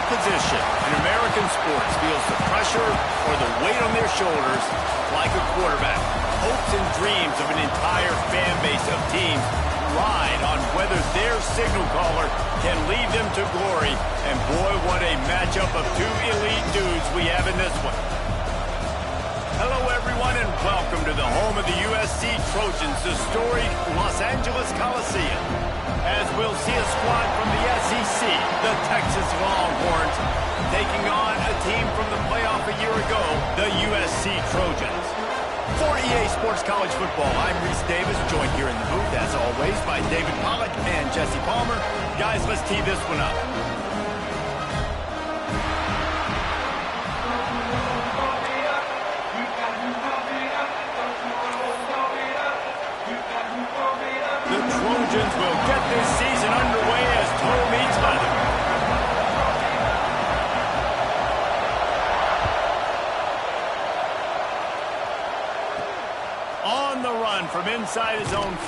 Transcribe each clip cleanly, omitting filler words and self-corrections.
What position in American sports feels the pressure or the weight on their shoulders like a quarterback? Hopes and dreams of an entire fan base of teams ride on whether their signal caller can lead them to glory. And boy, what a matchup of two elite dudes we have in this one. Hello, everyone, and welcome to the home of the USC Trojans, the storied Los Angeles Coliseum. As we'll see a squad from the SEC, the Texas Longhorns, taking on a team from the playoff a year ago, the USC Trojans. For EA Sports College Football, I'm Reese Davis, joined here in the booth, as always, by David Pollack and Jesse Palmer. Guys, let's tee this one up. The Trojans will get this season underway as toe meets leather. On the run from inside his own 5.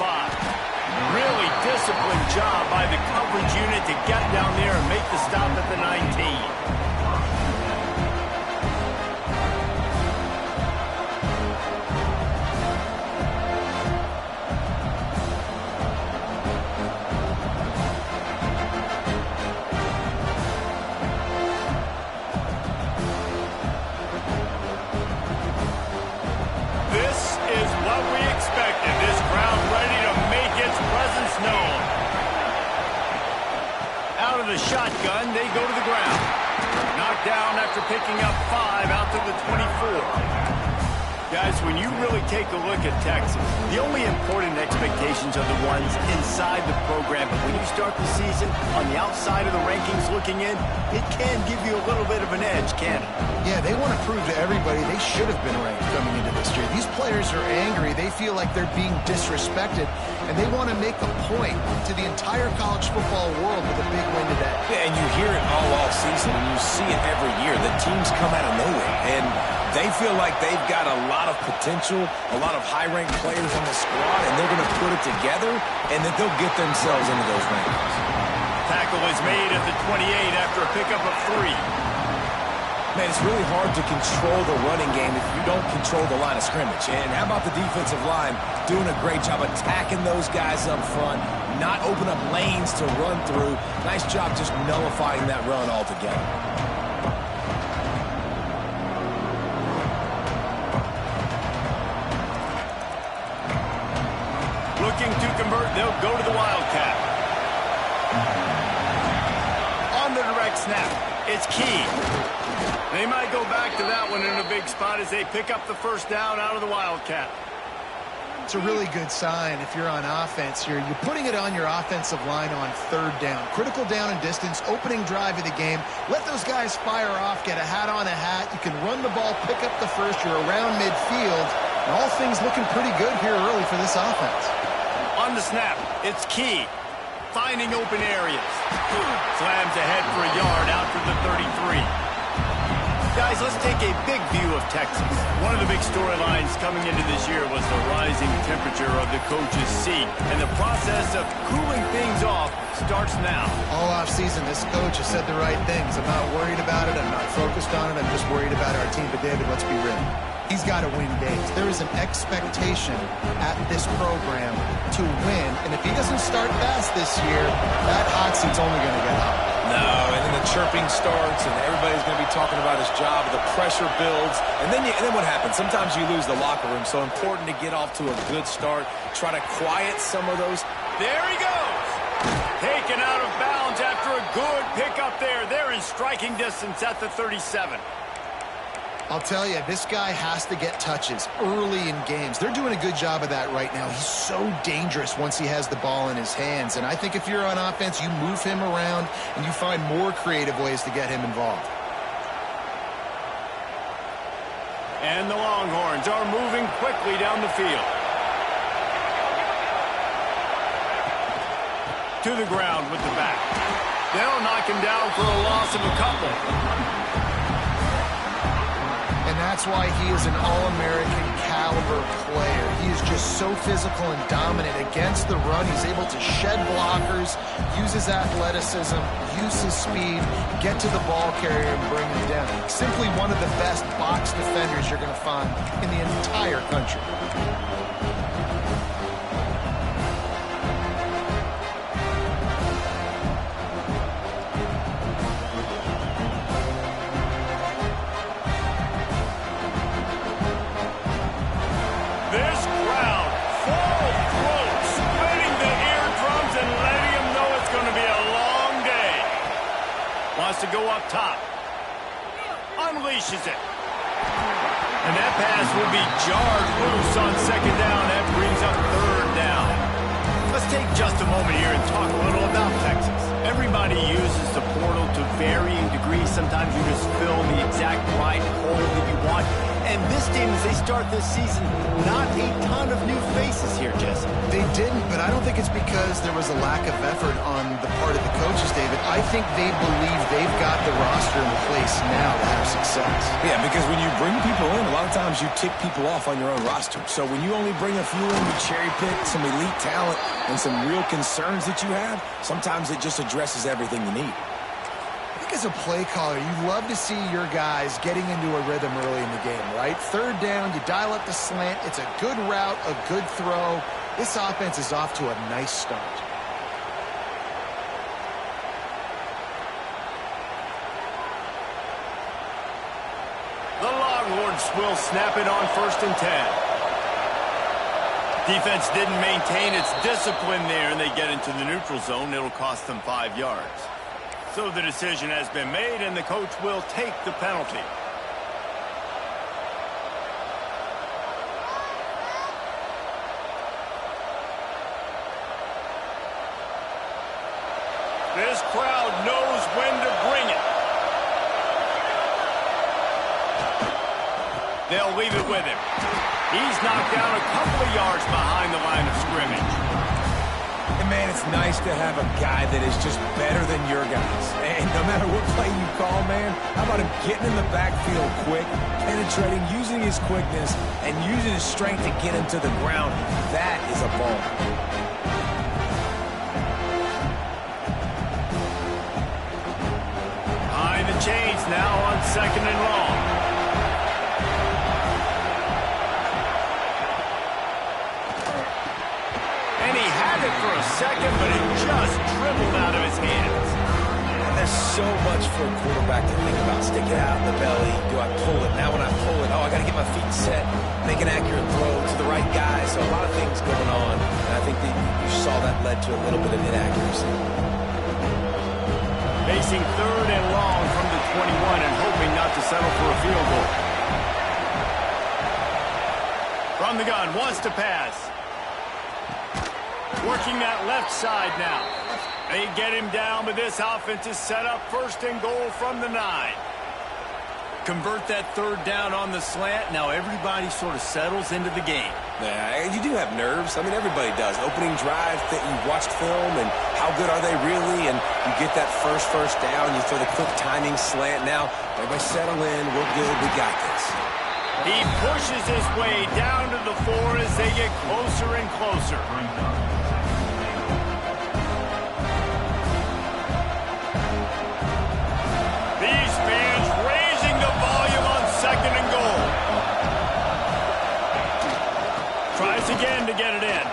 Really disciplined job by the coverage unit to get down there and make the stop at the 19. The shotgun, they go to the ground. Knocked down after picking up 5 out to the 24. Guys, when you really take a look at Texas, the only important expectations are the ones inside the program. But when you start the season on the outside of the rankings looking in, it can give you a little bit of an edge, can't it? Yeah, they want to prove to everybody they should have been ranked coming into this year. These players are angry. They feel like they're being disrespected, and they want to make a point to the entire college football world with a big win today. Yeah, and you hear it all off season, and you see it every year. The teams come out of nowhere, and they feel like they've got a lot of potential, a lot of high-ranked players on the squad, and they're going to put it together, and that they'll get themselves into those rankings. Tackle is made at the 28 after a pickup of 3. Man, it's really hard to control the running game if you don't control the line of scrimmage. And how about the defensive line doing a great job attacking those guys up front, not open up lanes to run through. Nice job just nullifying that run altogether. Looking to convert, they'll go to the Wildcat. On the direct snap, it's Key. They might go back to that one in a big spot as they pick up the first down out of the Wildcat. It's a really good sign if you're on offense here. You're putting it on your offensive line on 3rd down. Critical down and distance, opening drive of the game. Let those guys fire off, get a hat on a hat. You can run the ball, pick up the first. You're around midfield. And all things looking pretty good here early for this offense. On the snap, it's Key. Finding open areas. Slams ahead for a yard out to the 33. Guys, let's take a big view of Texas. One of the big storylines coming into this year was the rising temperature of the coach's seat. And the process of cooling things off starts now. All offseason, this coach has said the right things. I'm not worried about it. I'm not focused on it. I'm just worried about our team. But, David, let's be real. He's got to win games. There is an expectation at this program to win. And if he doesn't start fast this year, that hot seat's only going to get hot. No, and then the chirping starts, and everybody's going to be talking about his job. The pressure builds, and then what happens? Sometimes you lose the locker room, so important to get off to a good start. Try to quiet some of those. There he goes. Taken out of bounds after a good pickup there. They're in striking distance at the 37. I'll tell you, this guy has to get touches early in games. They're doing a good job of that right now. He's so dangerous once he has the ball in his hands. And I think if you're on offense, you move him around and you find more creative ways to get him involved. And the Longhorns are moving quickly down the field. To the ground with the back. They'll knock him down for a loss of a couple. And that's why he is an All-American caliber player. He is just so physical and dominant against the run. He's able to shed blockers, use his athleticism, use his speed, get to the ball carrier and bring him down. Simply one of the best box defenders you're going to find in the entire country. To go up top. Unleashes it. And that pass will be jarred loose on second down. That brings up third down. Let's take just a moment here and talk a little about Texas. Everybody uses the portal to varying degrees. Sometimes you just fill the exact right hole that you want. And this team, as they start this season, not a ton of new faces here, Jesse. They didn't, but I don't think it's because there was a lack of effort on the part of the coaches, David. I think they believe they've got the roster in place now to have success. Yeah, because when you bring people in, a lot of times you tick people off on your own roster. So when you only bring a few in, you cherry pick some elite talent and some real concerns that you have, sometimes it just addresses everything you need. I think as a play caller, you love to see your guys getting into a rhythm early in the game, right? Third down, you dial up the slant. It's a good route, a good throw. This offense is off to a nice start. The Longhorns will snap it on 1st and 10. Defense didn't maintain its discipline there, and they get into the neutral zone. It'll cost them 5 yards. So the decision has been made, and the coach will take the penalty. This crowd knows when to bring it. They'll leave it with him. He's knocked down a couple of yards behind the line of scrimmage. And man, it's nice to have a guy that is just better than your guys. And no matter what play you call, man, how about him getting in the backfield quick, penetrating, using his quickness, and using his strength to get him to the ground. That is a ball. Behind the chains now on 2nd and long. For a second, but it just dribbled out of his hands. And there's so much for a quarterback to think about. Stick it out in the belly. Do I pull it? Now when I pull it, I got to get my feet set, make an accurate throw to the right guy. So a lot of things going on. And I think that you saw that led to a little bit of inaccuracy. Facing 3rd and long from the 21 and hoping not to settle for a field goal. From the gun, wants to pass. Working that left side now. They get him down, but this offense is set up 1st and goal from the 9. Convert that 3rd down on the slant. Now everybody sort of settles into the game. Yeah, you do have nerves. I mean, everybody does. Opening drive, that you watched film, and how good are they really? And you get that first down, you throw the quick timing slant. Now, everybody settle in. We're good. We got this. He pushes his way down to the 4 as they get closer and closer. These fans raising the volume on 2nd and goal. Tries again to get it in.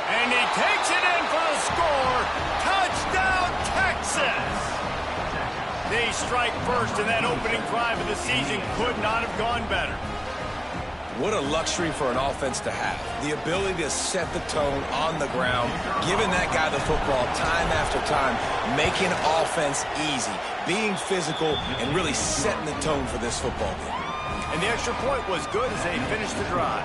And he takes it in for the score. Touchdown, Texas! They strike first, and that opening drive of the season could not have gone better. What a luxury for an offense to have. The ability to set the tone on the ground, giving that guy the football time after time, making offense easy, being physical, and really setting the tone for this football game. And the extra point was good as they finished the drive.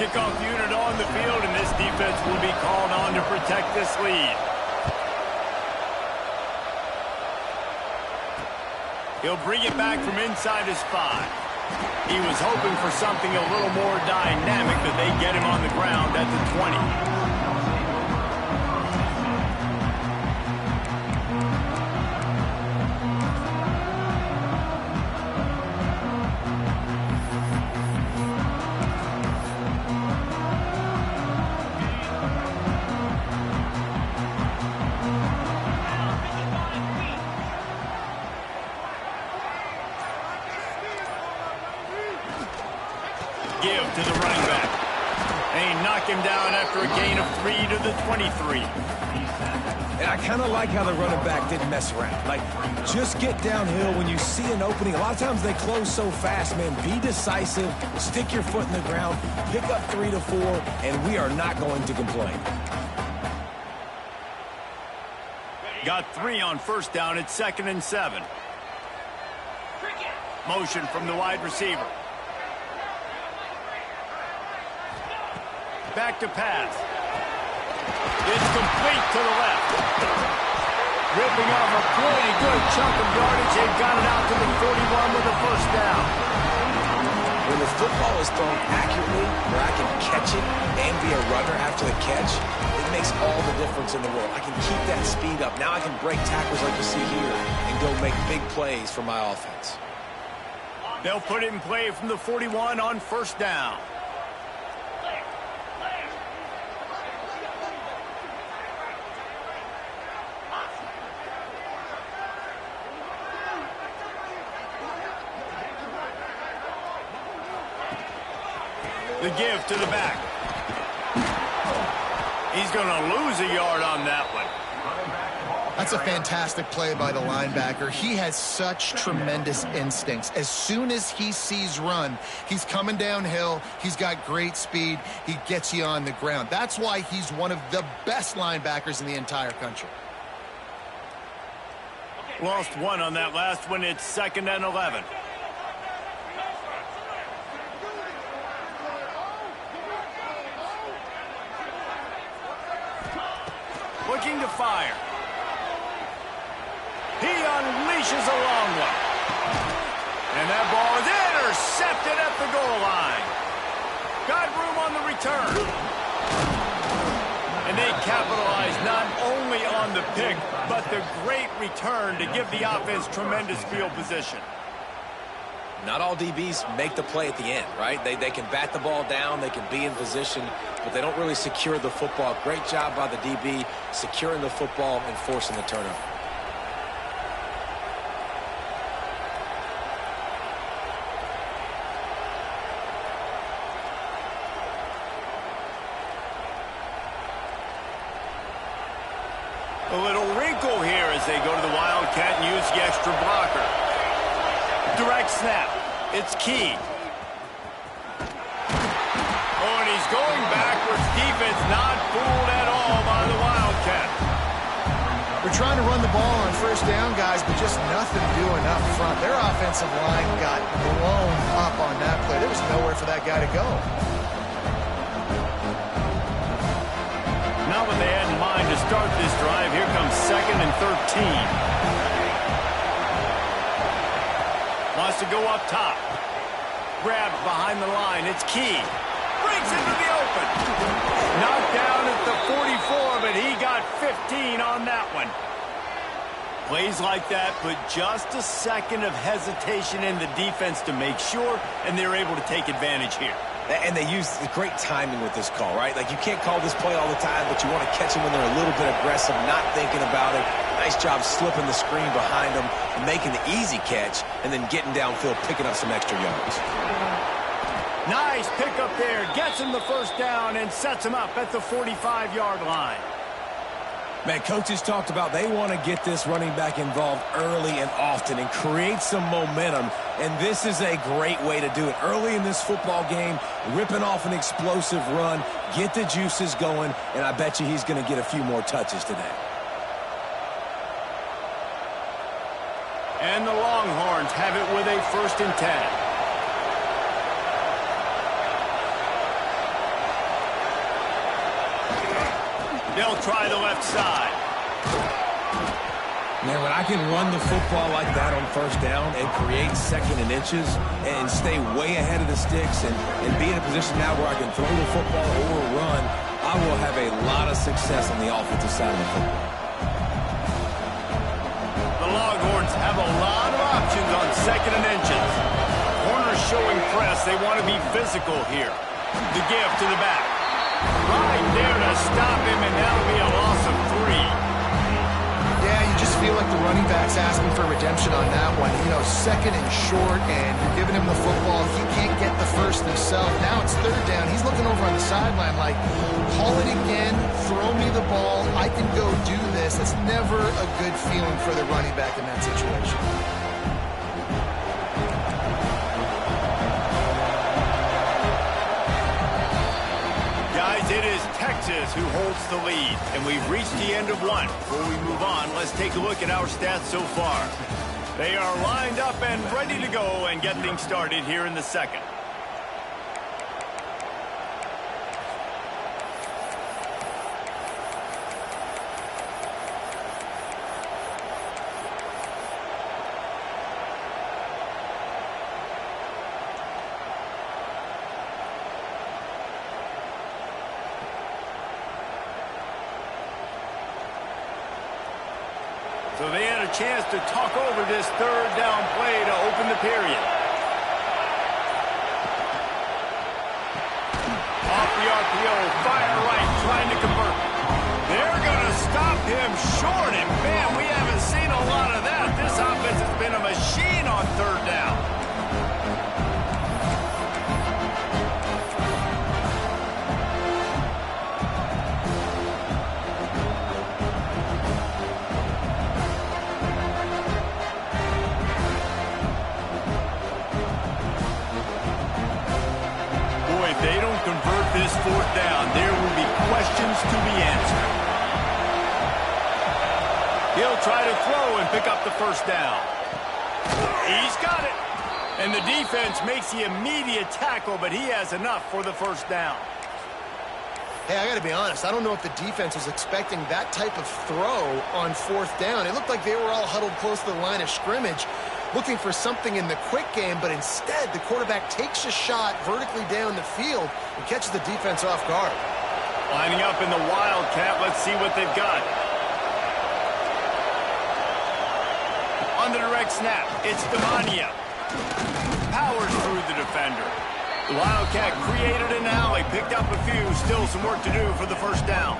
Kickoff unit on the field, and this defense will be called on to protect this lead. He'll bring it back from inside his 5. He was hoping for something a little more dynamic, but they get him on the ground at the 20. give to the running back. They knock him down after a gain of 3 to the 23. And I kind of like how the running back didn't mess around. Like, just get downhill when you see an opening. A lot of times they close so fast, man. Be decisive, stick your foot in the ground, pick up 3 to 4, and we are not going to complain. Got 3 on first down at 2nd and 7. Motion from the wide receiver. Back to pass. It's complete to the left. Ripping off a pretty good chunk of yardage. They've got it out to the 41 with a first down. When the football is thrown accurately, where I can catch it and be a runner after the catch, it makes all the difference in the world. I can keep that speed up. Now I can break tackles like you see here and go make big plays for my offense. They'll put it in play from the 41 on first down. The give to the back. He's going to lose a yard on that one. That's a fantastic play by the linebacker. He has such tremendous instincts. As soon as he sees run, he's coming downhill. He's got great speed. He gets you on the ground. That's why he's one of the best linebackers in the entire country. Lost 1 on that last one. It's 2nd and 11. Looking to fire. He unleashes a long one. And that ball is intercepted at the goal line. Got room on the return. And they capitalize not only on the pick, but the great return to give the offense tremendous field position. Not all DBs make the play at the end, right? They can bat the ball down, they can be in position, but they don't really secure the football. Great job by the DB securing the football and forcing the turnover. A little wrinkle here as they go to the Wildcat and use the extra blocker. Direct snap. It's Key. Oh, and he's going backwards. Defense not fooled at all by the Wildcat. We're trying to run the ball on first down, guys, but just nothing doing up front. Their offensive line got blown up on that play. There was nowhere for that guy to go. Not what they had in mind to start this drive. Here comes 2nd and 13. Wants to go up top. Grabbed behind the line. It's Key. Breaks into the open. Knocked down at the 44, but he got 15 on that one. Plays like that put just a second of hesitation in the defense to make sure, and they're able to take advantage here. And they use the great timing with this call, right? Like, you can't call this play all the time, but you want to catch them when they're a little bit aggressive, not thinking about it. Nice job slipping the screen behind them, making the easy catch, and then getting downfield, picking up some extra yards. Nice pickup there. Gets him the first down and sets him up at the 45-yard line. Man, coaches talked about they want to get this running back involved early and often and create some momentum, and this is a great way to do it. Early in this football game, ripping off an explosive run, get the juices going, and I bet you he's going to get a few more touches today. And the Longhorns have it with a 1st and 10. They'll try the left side. Man, when I can run the football like that on first down and create 2nd and inches and stay way ahead of the sticks and be in a position now where I can throw the football or run, I will have a lot of success on the offensive side of the football. The Longhorns have a lot of options on 2nd and inches. Corners showing press. They want to be physical here. The give to the back. Right there to stop him, and that'll be a loss of 3. Yeah, you just feel like the running back's asking for redemption on that one. You know, second and short, and you're giving him the football. He can't get the first himself. Now it's third down. He's looking over on the sideline like, call it again, throw me the ball, I can go do this. It's never a good feeling for the running back in that situation. It is Texas who holds the lead, and we've reached the end of one. Before we move on, let's take a look at our stats so far. They are lined up and ready to go and get things started here in the second. So they had a chance to talk over this third down play to open the period. Off the RPO, fire right, trying to convert. They're going to stop him short, and man, we haven't seen a lot of that. This offense has been a machine on third down. If they don't convert this fourth down, there will be questions to be answered. He'll try to throw and pick up the first down. He's got it. And the defense makes the immediate tackle, but he has enough for the first down. Hey, I got to be honest. I don't know if the defense was expecting that type of throw on fourth down. It looked like they were all huddled close to the line of scrimmage, looking for something in the quick game, but instead the quarterback takes a shot vertically down the field and catches the defense off guard. Lining up in the Wildcat, let's see what they've got. On the direct snap, it's Demania. Powers through the defender. The Wildcat created an alley, picked up a few, still some work to do for the first down.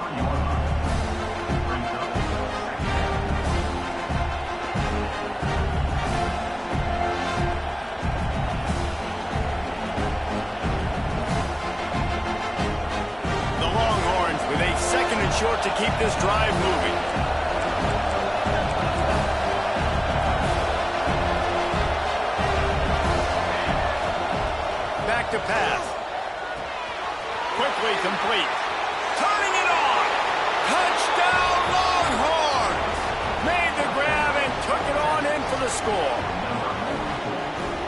Second and short to keep this drive moving. Back to pass. Quickly complete. Turning it on. Touchdown Longhorns. Made the grab and took it on in for the score.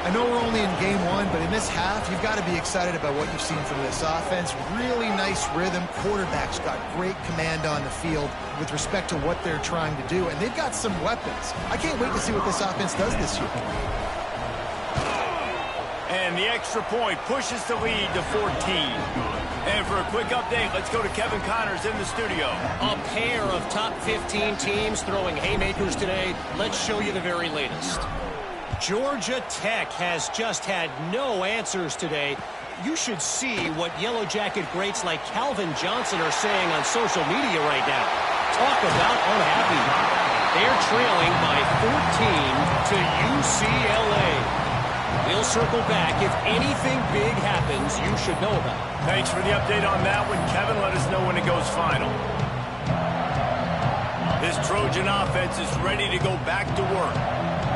I know we're only in game one, but in this half, you've got to be excited about what you've seen from this offense. Really nice rhythm. Quarterback's got great command on the field with respect to what they're trying to do, and they've got some weapons. I can't wait to see what this offense does this year. And the extra point pushes the lead to 14. And for a quick update, let's go to Kevin Connors in the studio. A pair of top 15 teams throwing haymakers today. Let's show you the very latest. Georgia Tech has just had no answers today. You should see what Yellow Jacket greats like Calvin Johnson are saying on social media right now. Talk about unhappy. They're trailing by 14 to UCLA. We'll circle back. If anything big happens, you should know about it. Thanks for the update on that one, Kevin. Let us know when it goes final. This Trojan offense is ready to go back to work.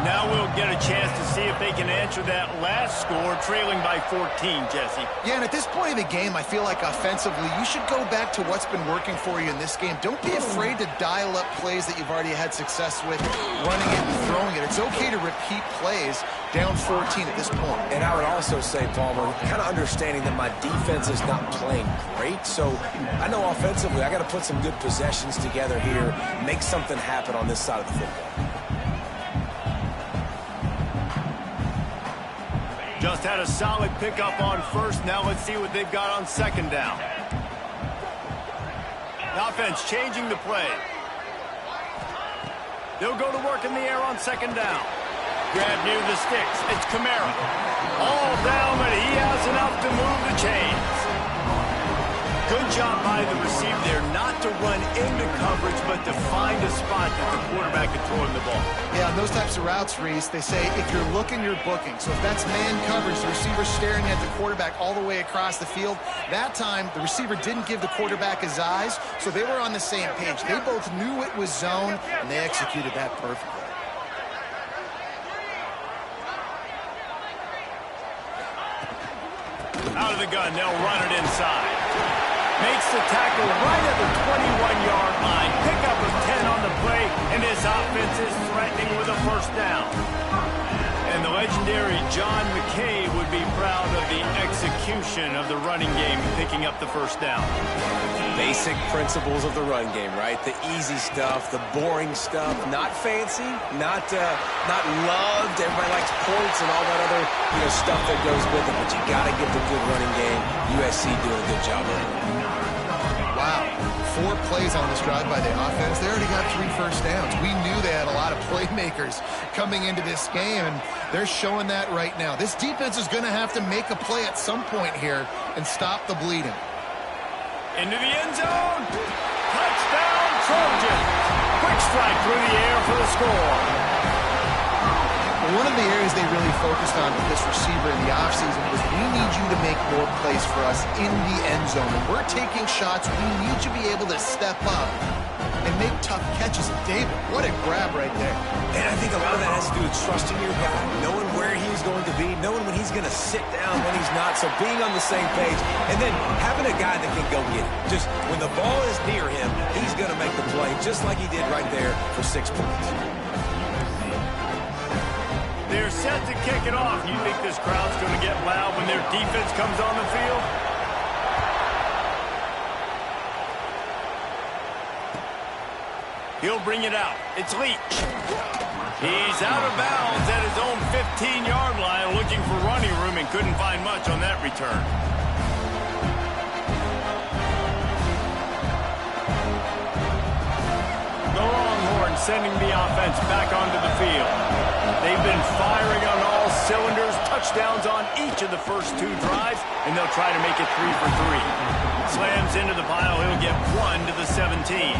Now we'll get a chance to see if they can answer that last score, trailing by 14, Jesse. Yeah, and at this point in the game, I feel like offensively, you should go back to what's been working for you in this game. Don't be afraid to dial up plays that you've already had success with, running it and throwing it. It's okay to repeat plays down 14 at this point. And I would also say, Palmer, kind of understanding that my defense is not playing great, so I know offensively I got to put some good possessions together here, make something happen on this side of the football. Just had a solid pickup on first. Now let's see what they've got on second down. The offense changing the play. They'll go to work in the air on second down. Grab near the sticks. It's Kamara. All down, but he has enough to move the chains. Good job by the receiver there not to run into coverage, but to find a spot that the quarterback can throw him the ball. Yeah, on those types of routes, Reese, they say if you're looking, you're booking. So if that's man coverage, the receiver's staring at the quarterback all the way across the field. That time, the receiver didn't give the quarterback his eyes, so they were on the same page. They both knew it was zone, and they executed that perfectly. Out of the gun, they'll run it inside. Makes the tackle right at the 21-yard line. Pickup of 10 on the play, and this offense is threatening with a first down. And the legendary John McKay would be proud of the execution of the running game, picking up the first down. Basic principles of the run game, right? The easy stuff, the boring stuff, not fancy, not loved. Everybody likes points and all that other stuff that goes with it, but you got to get the good running game. USC doing a good job of it. Wow, 4 plays on this drive by the offense. They already got 3 first downs. We knew they had a lot of playmakers coming into this game, and they're showing that right now. This defense is going to have to make a play at some point here and stop the bleeding. Into the end zone. Touchdown, Trojan. Quick strike through the air for the score. One of the areas they really focused on with this receiver in the offseason was we need you to make more plays for us in the end zone. When we're taking shots, we need you to be able to step up and make tough catches. David, what a grab right there. And I think a lot of that has to do with trusting your guy, knowing where he's going to be, knowing when he's going to sit down, when he's not, so being on the same page, and then having a guy that can go get it. Just when the ball is near him, he's going to make the play, just like he did right there for 6 points. They're set to kick it off. You think this crowd's going to get loud when their defense comes on the field? He'll bring it out. It's Leach. He's out of bounds at his own 15-yard line, looking for running room and couldn't find much on that return. The Longhorns sending the offense back onto the field. They've been firing on all cylinders, touchdowns on each of the first 2 drives, and they'll try to make it 3 for 3. Slams into the pile, he'll get 1 to the 17.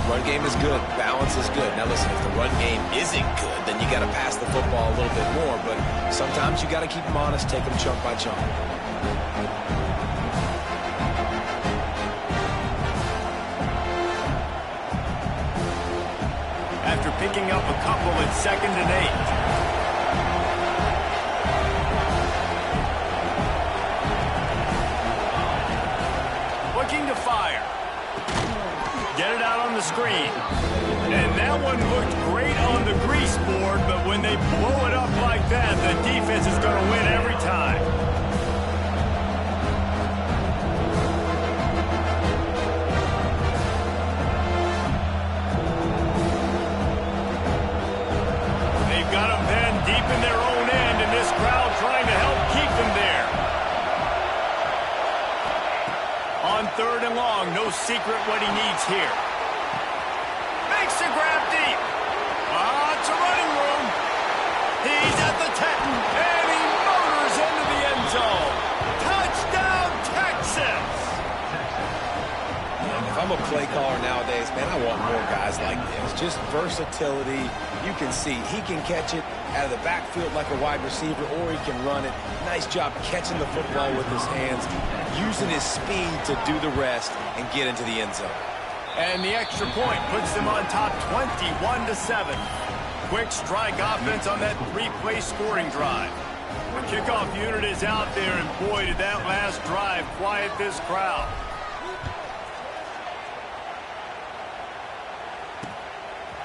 Run game is good. Balance is good. Now listen, if the run game isn't good, then you got to pass the football a little bit more, but sometimes you got to keep them honest, take them chunk by chunk. After picking up a couple at 2nd and 8. Looking to fire. Get it out on the screen. And that one looked great on the grease board, but when they blow it up like that, the defense is going to win every time. Got them then deep in their own end, and this crowd trying to help keep them there. On 3rd and long, no secret what he needs here. Makes the grab deep. Lots of running room. He's at the 10, and he motors into the end zone. Touchdown, Texas! If I'm a play caller nowadays, man, I want more guys like this. Just versatility. You can see he can catch it out of the backfield like a wide receiver, or he can run it. Nice job catching the football with his hands, using his speed to do the rest and get into the end zone. And the extra point puts them on top 21-7. Quick strike offense on that 3-play scoring drive. The kickoff unit is out there, and boy, did that last drive quiet this crowd.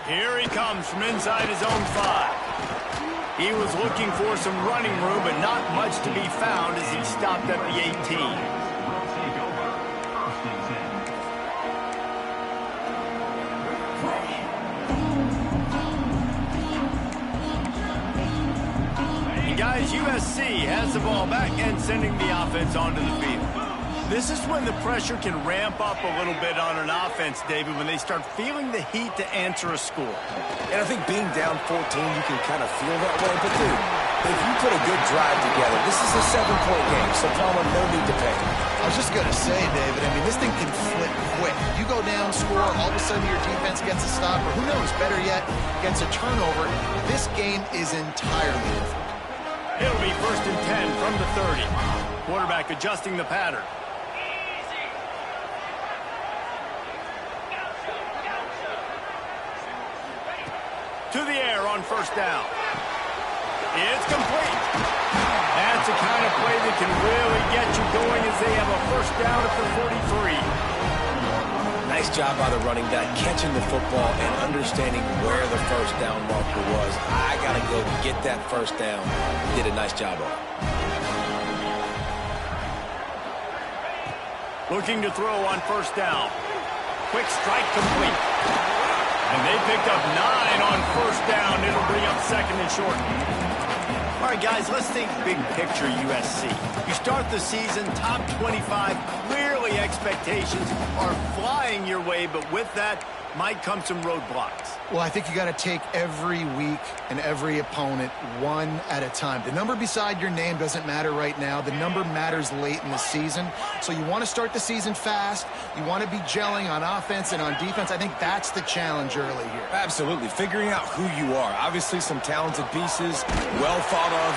Here he comes from inside his own 5. He was looking for some running room, but not much to be found as he stopped at the 18. And guys, USC has the ball back and sending the offense onto the field. This is when the pressure can ramp up a little bit on an offense, David, when they start feeling the heat to answer a score. And I think being down 14, you can kind of feel that way. But, dude, If you put a good drive together, this is a 7-point game, so Palmer, no need to panic. I was just going to say, David, I mean, this thing can flip quick. You go down, score, all of a sudden your defense gets a stop, or who knows, better yet, gets a turnover. This game is entirely different. It'll be 1st and 10 from the 30. Quarterback adjusting the pattern. To the air on 1st down. It's complete. That's the kind of play that can really get you going as they have a 1st down at the 43. Nice job by the running back, catching the football and understanding where the 1st down marker was. I got to go get that 1st down. He did a nice job of it. Looking to throw on 1st down. Quick strike complete. And they picked up 9 on 1st down. It'll bring up 2nd and short. All right, guys, let's think big picture USC. You start the season top 25. Clearly expectations are flying your way, but with that might come some roadblocks. Well, I think you got to take every week and every opponent one at a time. The number beside your name doesn't matter right now. The number matters late in the season. So you want to start the season fast. You want to be gelling on offense and on defense. I think that's the challenge early here. Absolutely. Figuring out who you are. Obviously some talented pieces, well thought of.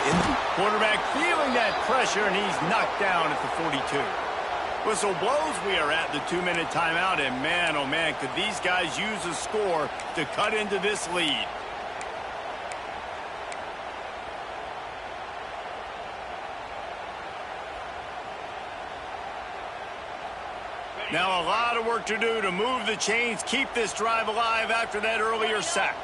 Quarterback feeling that pressure, and he's knocked down at the 42. Whistle blows, we are at the 2-minute timeout, and man, oh man, could these guys use a score to cut into this lead. Now a lot of work to do to move the chains, keep this drive alive after that earlier sack.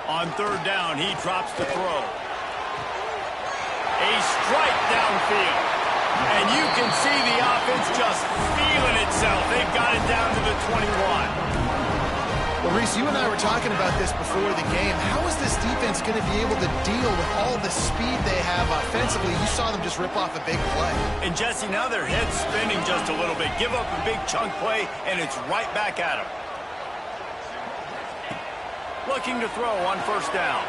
On 3rd down, he drops to throw. A strike downfield. And you can see the offense just feeling itself. They've got it down to the 21. Well, Reese, you and I were talking about this before the game. How is this defense going to be able to deal with all the speed they have offensively? You saw them just rip off a big play. And, Jesse, now their head's spinning just a little bit. Give up a big chunk play, and it's right back at them. Looking to throw on 1st down.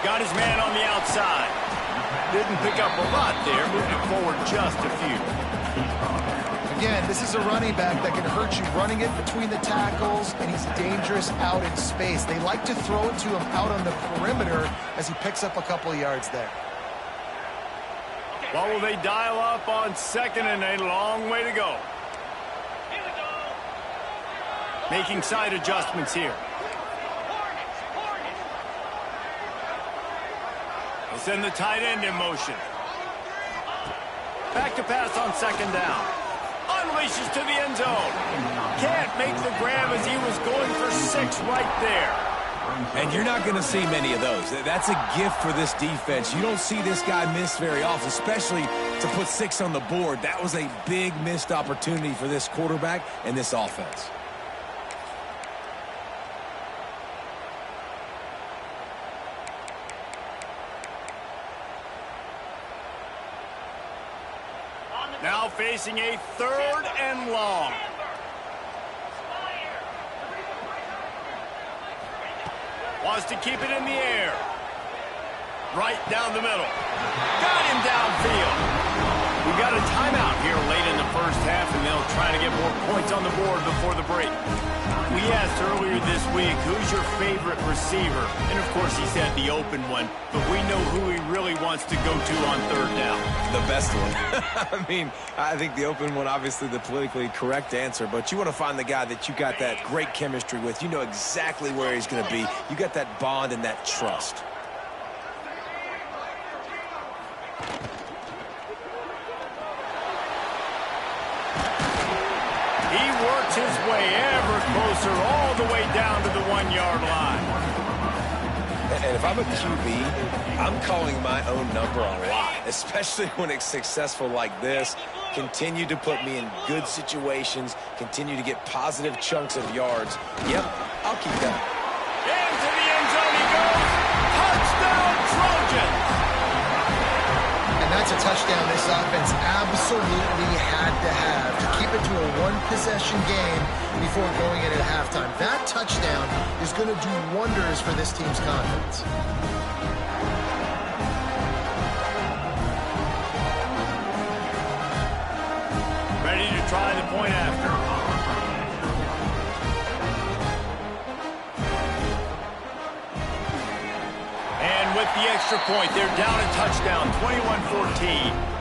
Got his man on the outside. Didn't pick up a lot there, moving it forward just a few. Again, this is a running back that can hurt you running it between the tackles, and he's dangerous out in space. They like to throw it to him out on the perimeter as he picks up a couple of yards there. What will they dial up on 2nd and a long way to go? Making side adjustments here. They send the tight end in motion. Back to pass on 2nd down. Unleashes to the end zone. Can't make the grab as he was going for 6 right there. And you're not going to see many of those. That's a gift for this defense. You don't see this guy miss very often, especially to put 6 on the board. That was a big missed opportunity for this quarterback and this offense. Now facing a 3rd and long. Wants to keep it in the air. Right down the middle. Got him downfield. We got a timeout here late in the 1st half, and they'll try to get more points on the board before the break. We asked earlier this week, who's your favorite receiver? And, of course, he said the open one, but we know who he really wants to go to on 3rd down. The best one. I mean, I think the open one, obviously the politically correct answer, but you want to find the guy that you got that great chemistry with. You know exactly where he's going to be. You got that bond and that trust. He works his way ever closer, all the way down to the 1-yard line. And if I'm a QB, I'm calling my own number a lot, especially when it's successful like this. Continue to put me in good situations, continue to get positive chunks of yards. Yep, I'll keep that. Into the end zone he goes. Touchdown, Trojans! And that's a touchdown this offense absolutely had to have to keep it to a one-possession game before going in at halftime. That touchdown is going to do wonders for this team's confidence. Ready to try the point after. And with the extra point, they're down a touchdown, 21-14.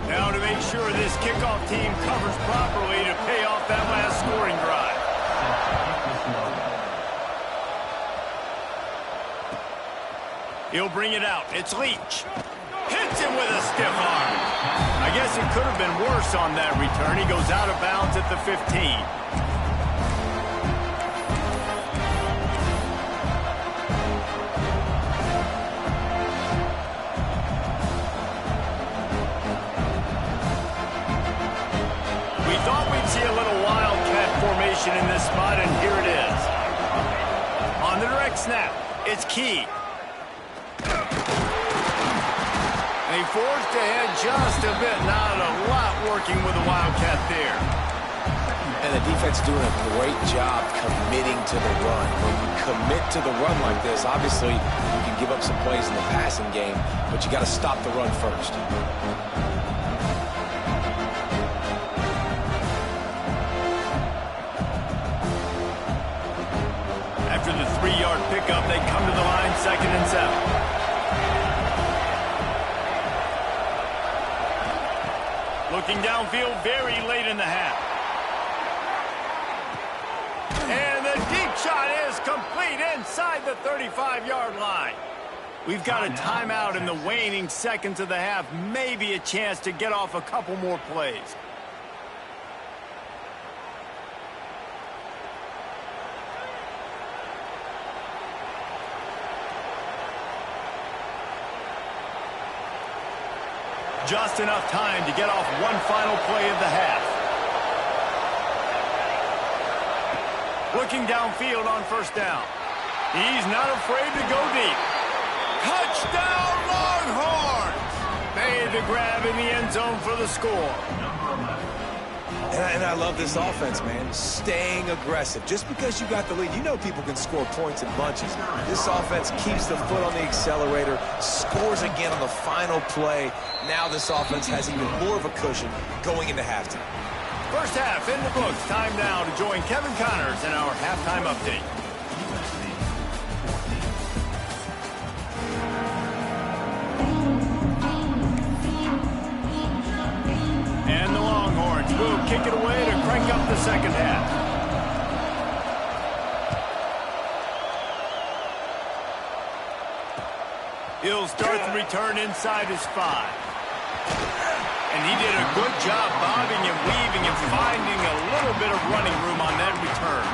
Now to make sure this kickoff team covers properly to pay off that last scoring drive. He'll bring it out. It's Leach. Hits him with a stiff arm. I guess it could have been worse on that return. He goes out of bounds at the 15. We thought we'd see a little wildcat formation in this spot, and here it is. On the direct snap, it's Key. They forced ahead just a bit. Not a lot working with the Wildcat there. And the defense doing a great job committing to the run. When you commit to the run like this, obviously you can give up some plays in the passing game, but you got to stop the run first. After the 3-yard pickup, they come to the line, 2nd and 7. Looking downfield very late in the half. And the deep shot is complete inside the 35-yard line. We've got a timeout in the waning seconds of the half. Maybe a chance to get off a couple more plays. Just enough time to get off one final play of the half. Looking downfield on 1st down. He's not afraid to go deep. Touchdown, Longhorns! Made the grab in the end zone for the score. And I love this offense, man. Staying aggressive. Just because you got the lead, you know people can score points in bunches. This offense keeps the foot on the accelerator, scores again on the final play. Now this offense has even more of a cushion going into halftime. First half in the books. Time now to join Kevin Connors in our halftime update. And the Longhorns will kick it away to crank up the second half. He'll start the return inside his 5. And he did a good job bobbing and weaving and finding a little bit of running room on that return.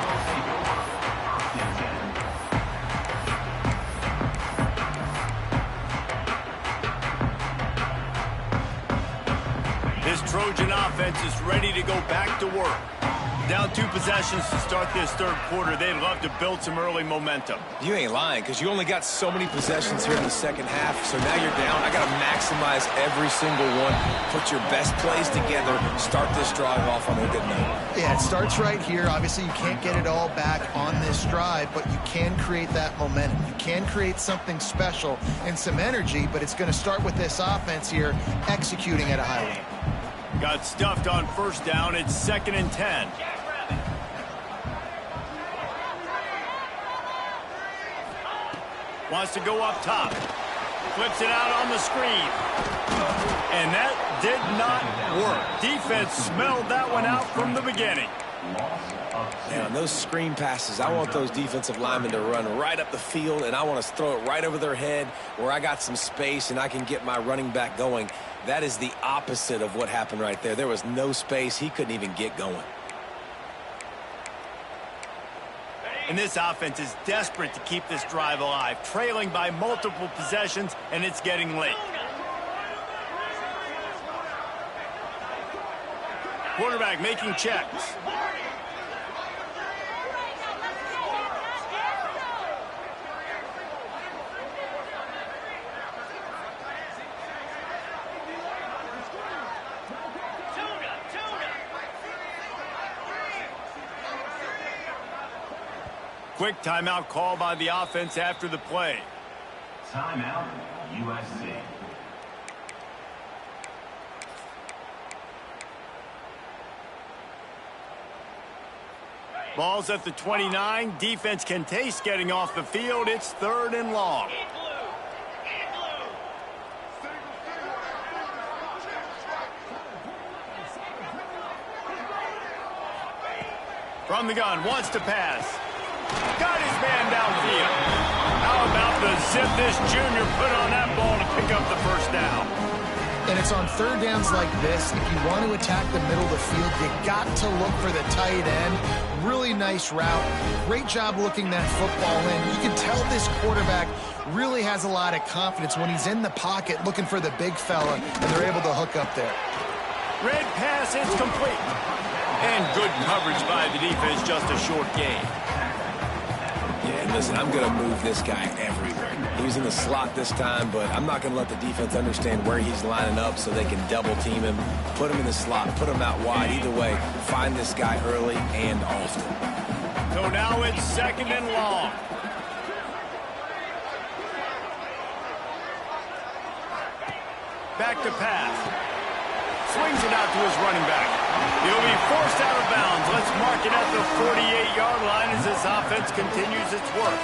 This Trojan offense is ready to go back to work. Down 2 possessions to start this 3rd quarter. They'd love to build some early momentum. You ain't lying, because you only got so many possessions here in the second half, so now you're down. I got to maximize every single one, put your best plays together, start this drive off on a good note. Yeah, it starts right here. Obviously, you can't get it all back on this drive, but you can create that momentum. You can create something special and some energy, but it's going to start with this offense here executing at a high level. Got stuffed on 1st down. It's 2nd and 10. Wants to go up top. Flips it out on the screen. And that did not work. Defense smelled that one out from the beginning. Man, on those screen passes, I want those defensive linemen to run right up the field, and I want to throw it right over their head where I got some space and I can get my running back going. That is the opposite of what happened right there. There was no space. He couldn't even get going. And this offense is desperate to keep this drive alive, trailing by multiple possessions, and it's getting late. Quarterback making checks. Quick timeout call by the offense after the play. Timeout, USC. Ball's at the 29. Defense can taste getting off the field. It's 3rd and long. From the gun, wants to pass. Got his man downfield. How about the zip this junior put on that ball to pick up the first down? And it's on 3rd downs like this. If you want to attack the middle of the field, you got to look for the tight end. Really nice route. Great job looking that football in. You can tell this quarterback really has a lot of confidence when he's in the pocket looking for the big fella, and they're able to hook up there. Red pass, it's complete. And good coverage by the defense, just a short gain. Yeah, and listen, I'm going to move this guy everywhere. He was in the slot this time, but I'm not going to let the defense understand where he's lining up so they can double team him, put him in the slot, put him out wide. Either way, find this guy early and often. So now it's 2nd and long. Back to pass. Swings it out to his running back. He'll be forced out of bounds. Let's mark it at the 48-yard line as this offense continues its work.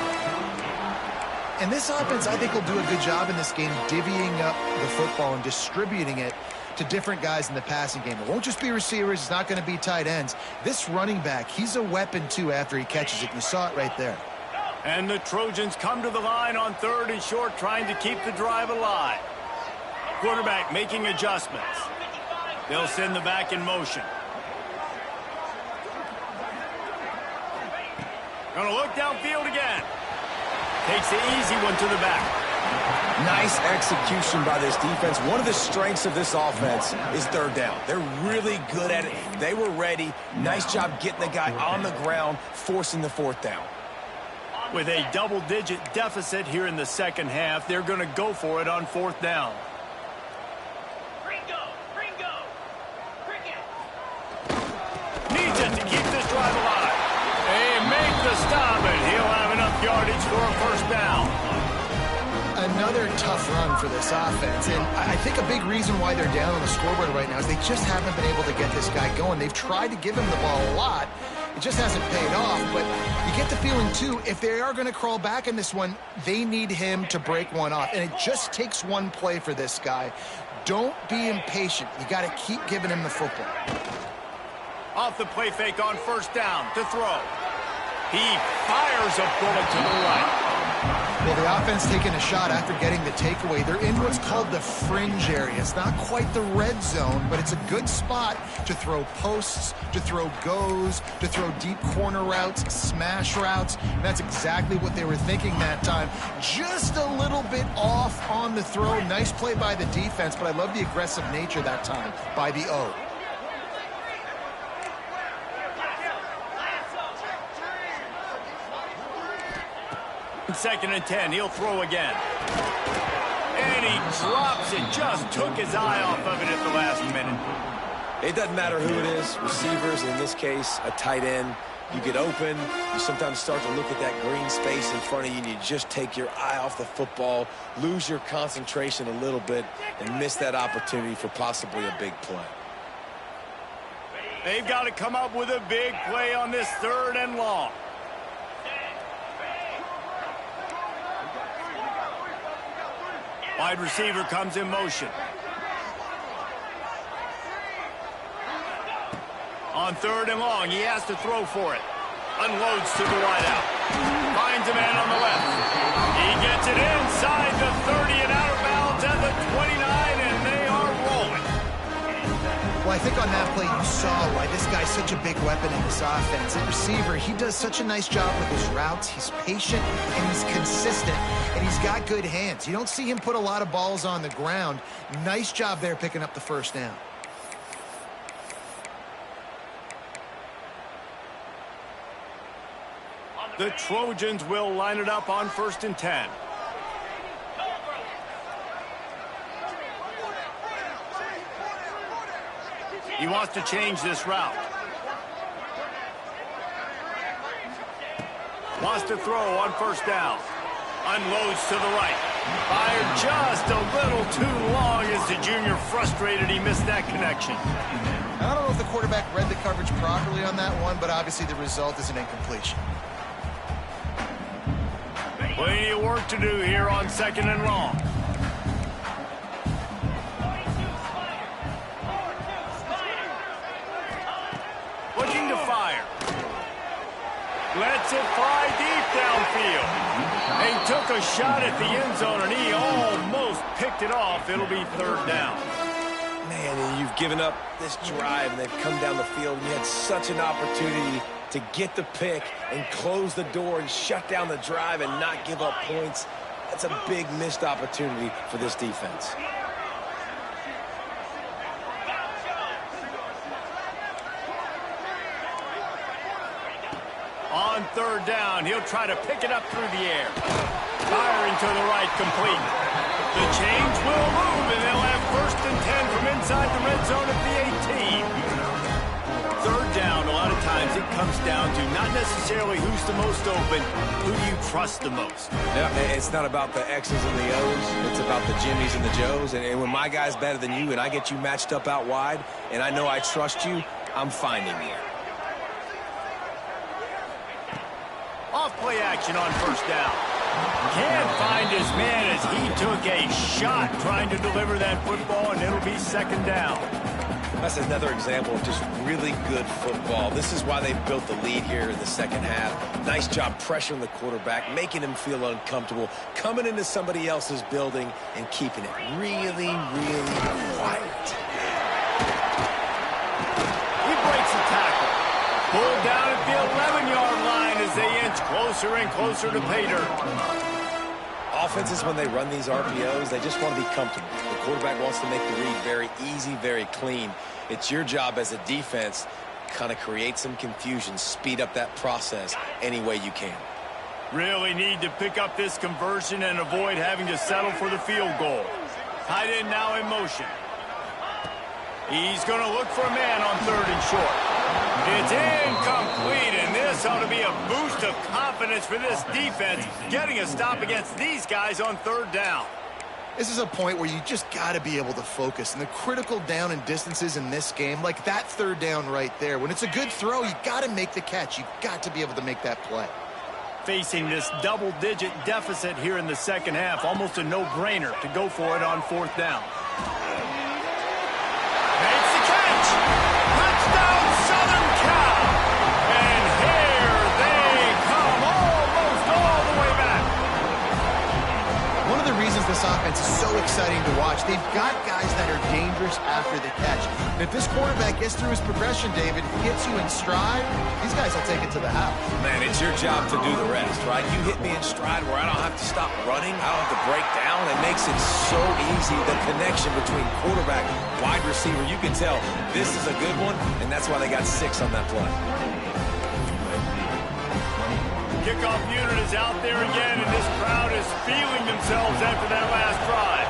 And this offense, I think, will do a good job in this game divvying up the football and distributing it to different guys in the passing game. It won't just be receivers. It's not going to be tight ends. This running back, he's a weapon, too, after he catches it. You saw it right there. And the Trojans come to the line on 3rd and short, trying to keep the drive alive. Quarterback making adjustments. They'll send the back in motion. Gonna look downfield again. Takes the easy one to the back. Nice execution by this defense. One of the strengths of this offense is 3rd down. They're really good at it. They were ready. Nice job getting the guy on the ground, forcing the 4th down. With a double-digit deficit here in the second half, they're going to go for it on 4th down. Needs it to keep this drive alive. They make the stop, and he'll have enough yardage for a first down. Another tough run for this offense, and I think a big reason why they're down on the scoreboard right now is they just haven't been able to get this guy going. They've tried to give him the ball a lot. It just hasn't paid off, but you get the feeling, too, if they are going to crawl back in this one, they need him to break one off, and it just takes one play for this guy. Don't be impatient. You got to keep giving him the football. Off the play fake on first down to throw. He fires a bullet to the right. Well, the offense taking a shot after getting the takeaway. They're in what's called the fringe area. It's not quite the red zone, but it's a good spot to throw posts, to throw goes, to throw deep corner routes, smash routes. And that's exactly what they were thinking that time. Just a little bit off on the throw. Nice play by the defense, but I love the aggressive nature that time by the O. 2nd and 10. He'll throw again. And he drops it. Just took his eye off of it at the last minute. It doesn't matter who it is, receivers, in this case, a tight end. You get open, you sometimes start to look at that green space in front of you, and you just take your eye off the football, lose your concentration a little bit, and miss that opportunity for possibly a big play. They've got to come up with a big play on this 3rd and long. Wide receiver comes in motion. On 3rd and long, he has to throw for it. Unloads to the wideout. Finds a man on the left. He gets it inside the 30 and out of bounds at the 29, and they are rolling. Well, I think on that play you saw why this guy's such a big weapon in this offense. At receiver, he does such a nice job with his routes. He's patient and he's consistent, and he's got good hands. You don't see him put a lot of balls on the ground. Nice job there picking up the first down. The Trojans will line it up on 1st and 10. He wants to change this route. Wants to throw on first down. Unloads to the right. Fired just a little too long as the junior frustrated he missed that connection. I don't know if the quarterback read the coverage properly on that one, but obviously the result is an incompletion. Plenty of work to do here on 2nd and long. Looking to fire. Lets it fly deep downfield. He took a shot at the end zone, and he almost picked it off. It'll be 3rd down. Man, and you've given up this drive, and they've come down the field, and you had such an opportunity to get the pick and close the door and shut down the drive and not give up points. That's a big missed opportunity for this defense. On 3rd down, he'll try to pick it up through the air. Firing to the right, complete. The change will move, and they'll have 1st and 10 from inside the red zone at the 18. 3rd down, a lot of times it comes down to not necessarily who's the most open, who do you trust the most. Yeah, it's not about the X's and the O's. It's about the Jimmies and the Joes. And when my guy's better than you and I get you matched up out wide and I know I trust you, I'm finding you. Off play action on 1st down. Can't find his man as he took a shot trying to deliver that football, and it'll be 2nd down. That's another example of just really good football. This is why they built the lead here in the 2nd half. Nice job pressuring the quarterback, making him feel uncomfortable, coming into somebody else's building and keeping it really, really quiet. He breaks the tackle. Pulled down at the 11-yard line as they inch closer and closer to pay dirt. Offenses, when they run these RPOs, they just want to be comfortable. The quarterback wants to make the read very easy, very clean. It's your job as a defense to kind of create some confusion, speed up that process any way you can. Really need to pick up this conversion and avoid having to settle for the field goal. Tight end now in motion. He's going to look for a man on 3rd and short. It's incomplete, and this ought to be a boost of confidence for this defense, getting a stop against these guys on 3rd down. This is a point where you just got to be able to focus. And the critical down and distances in this game, like that 3rd down right there, when it's a good throw, you got to make the catch. You got to be able to make that play. Facing this double-digit deficit here in the 2nd half, almost a no-brainer to go for it on 4th down. Makes the catch! Touchdown, Southern Cal! And here they come, almost all the way back. One of the reasons this offense is so exciting to watch, they've got guys that are dangerous after the catch. And if this quarterback gets through his progression, David, gets you in stride, these guys will take it to the house. Man, it's your job to do the rest, right? You hit me in stride where I don't have to stop running. I don't have to break down. It makes it so easy, the connection between quarterback, wide receiver. You can tell this is a good one, and that's why they got 6 on that play. Kickoff unit is out there again, and this crowd is feeling themselves after that last drive.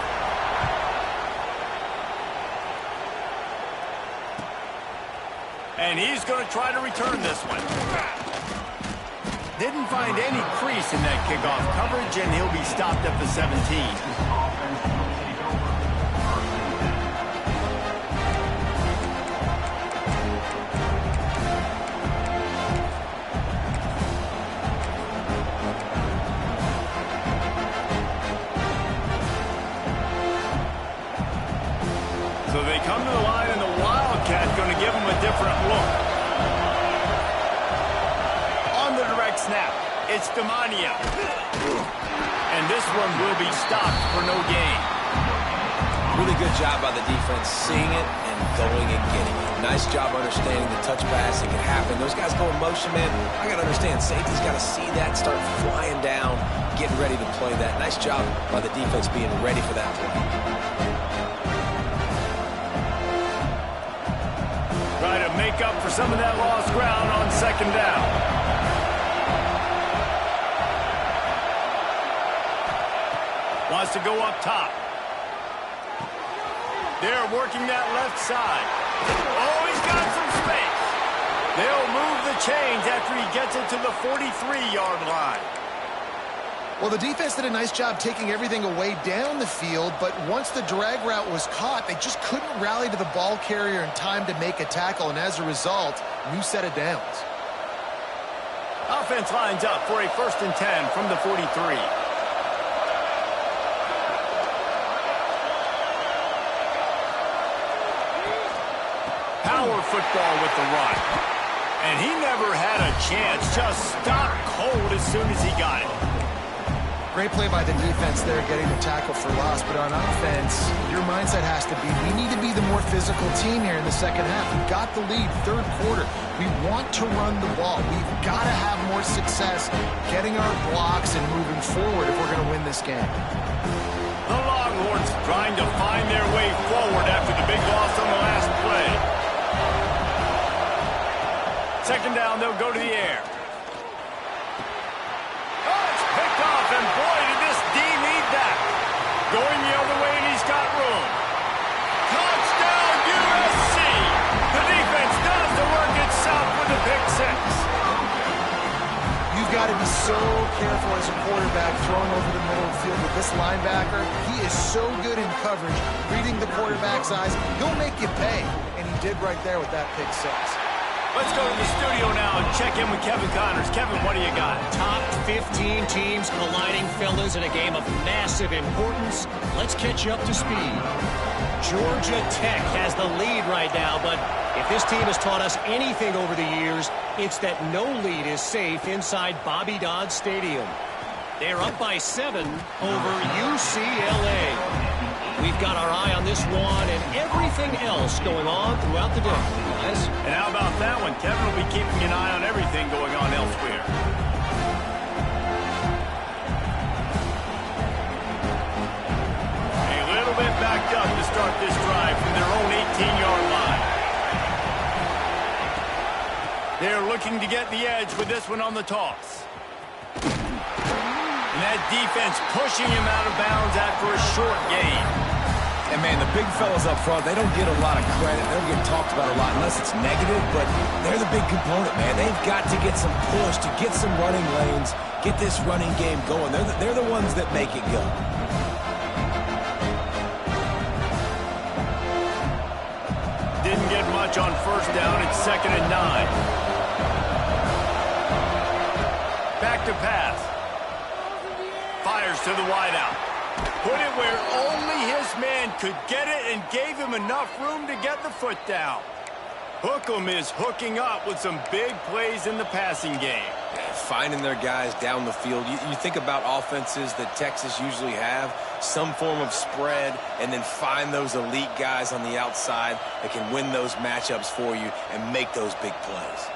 And he's going to try to return this one. Didn't find any crease in that kickoff coverage, and he'll be stopped at the 17. So they come to the line, and the Wildcat going to give them a different look. On the direct snap, it's Demania. And this one will be stopped for no gain. Really good job by the defense, seeing it and going and getting it. Nice job understanding the touch pass. It can happen. Those guys go in motion, man. I got to understand, safety's got to see that, start flying down, getting ready to play that. Nice job by the defense being ready for that play. Try to make up for some of that lost ground on 2nd down. Wants to go up top. They're working that left side. Oh, he's got some space. They'll move move the chains after he gets it to the 43-yard line. Well, the defense did a nice job taking everything away down the field, but once the drag route was caught, they just couldn't rally to the ball carrier in time to make a tackle, and as a result, new set of downs. Offense lines up for a 1st and 10 from the 43. Power football with the run. And he never had a chance, just stopped cold as soon as he got it. Great play by the defense there, getting the tackle for loss. But on offense, your mindset has to be, we need to be the more physical team here in the second half. We've got the lead, third quarter. We want to run the ball. We've got to have more success getting our blocks and moving forward if we're going to win this game. The Longhorns trying to find their way forward after the big loss on the last play. 2nd down, they'll go to the air. And boy, did this D need that. Going the other way, and he's got room. Touchdown, USC! The defense does the work itself with the pick 6. You've got to be so careful as a quarterback throwing over the middle of the field with this linebacker. He is so good in coverage, reading the quarterback's eyes. He'll make you pay, and he did right there with that pick 6. Let's go to the studio now and check in with Kevin Connors. Kevin, what do you got? Top 15 teams colliding, fellas, in a game of massive importance. Let's catch you up to speed. Georgia Tech has the lead right now, but if this team has taught us anything over the years, it's that no lead is safe inside Bobby Dodd Stadium. They're up by 7 over UCLA. We've got our eye on this one and everything else going on throughout the day, guys. And how about that one? Kevin will be keeping an eye on everything going on elsewhere. A little bit backed up to start this drive from their own 18-yard line. They're looking to get the edge with this one on the toss. And that defense pushing him out of bounds after a short gain. And, man, the big fellas up front, they don't get a lot of credit. They don't get talked about a lot unless it's negative, but they're the big component, man. They've got to get some push, to get some running lanes, get this running game going. They're the ones that make it go. Didn't get much on 1st down. It's 2nd and 9. Back to pass. Fires to the wideout. Put it where only his man could get it and gave him enough room to get the foot down. Hookem is hooking up with some big plays in the passing game. Yeah, finding their guys down the field. You think about offenses that Texas usually have, some form of spread, and then find those elite guys on the outside that can win those matchups for you and make those big plays.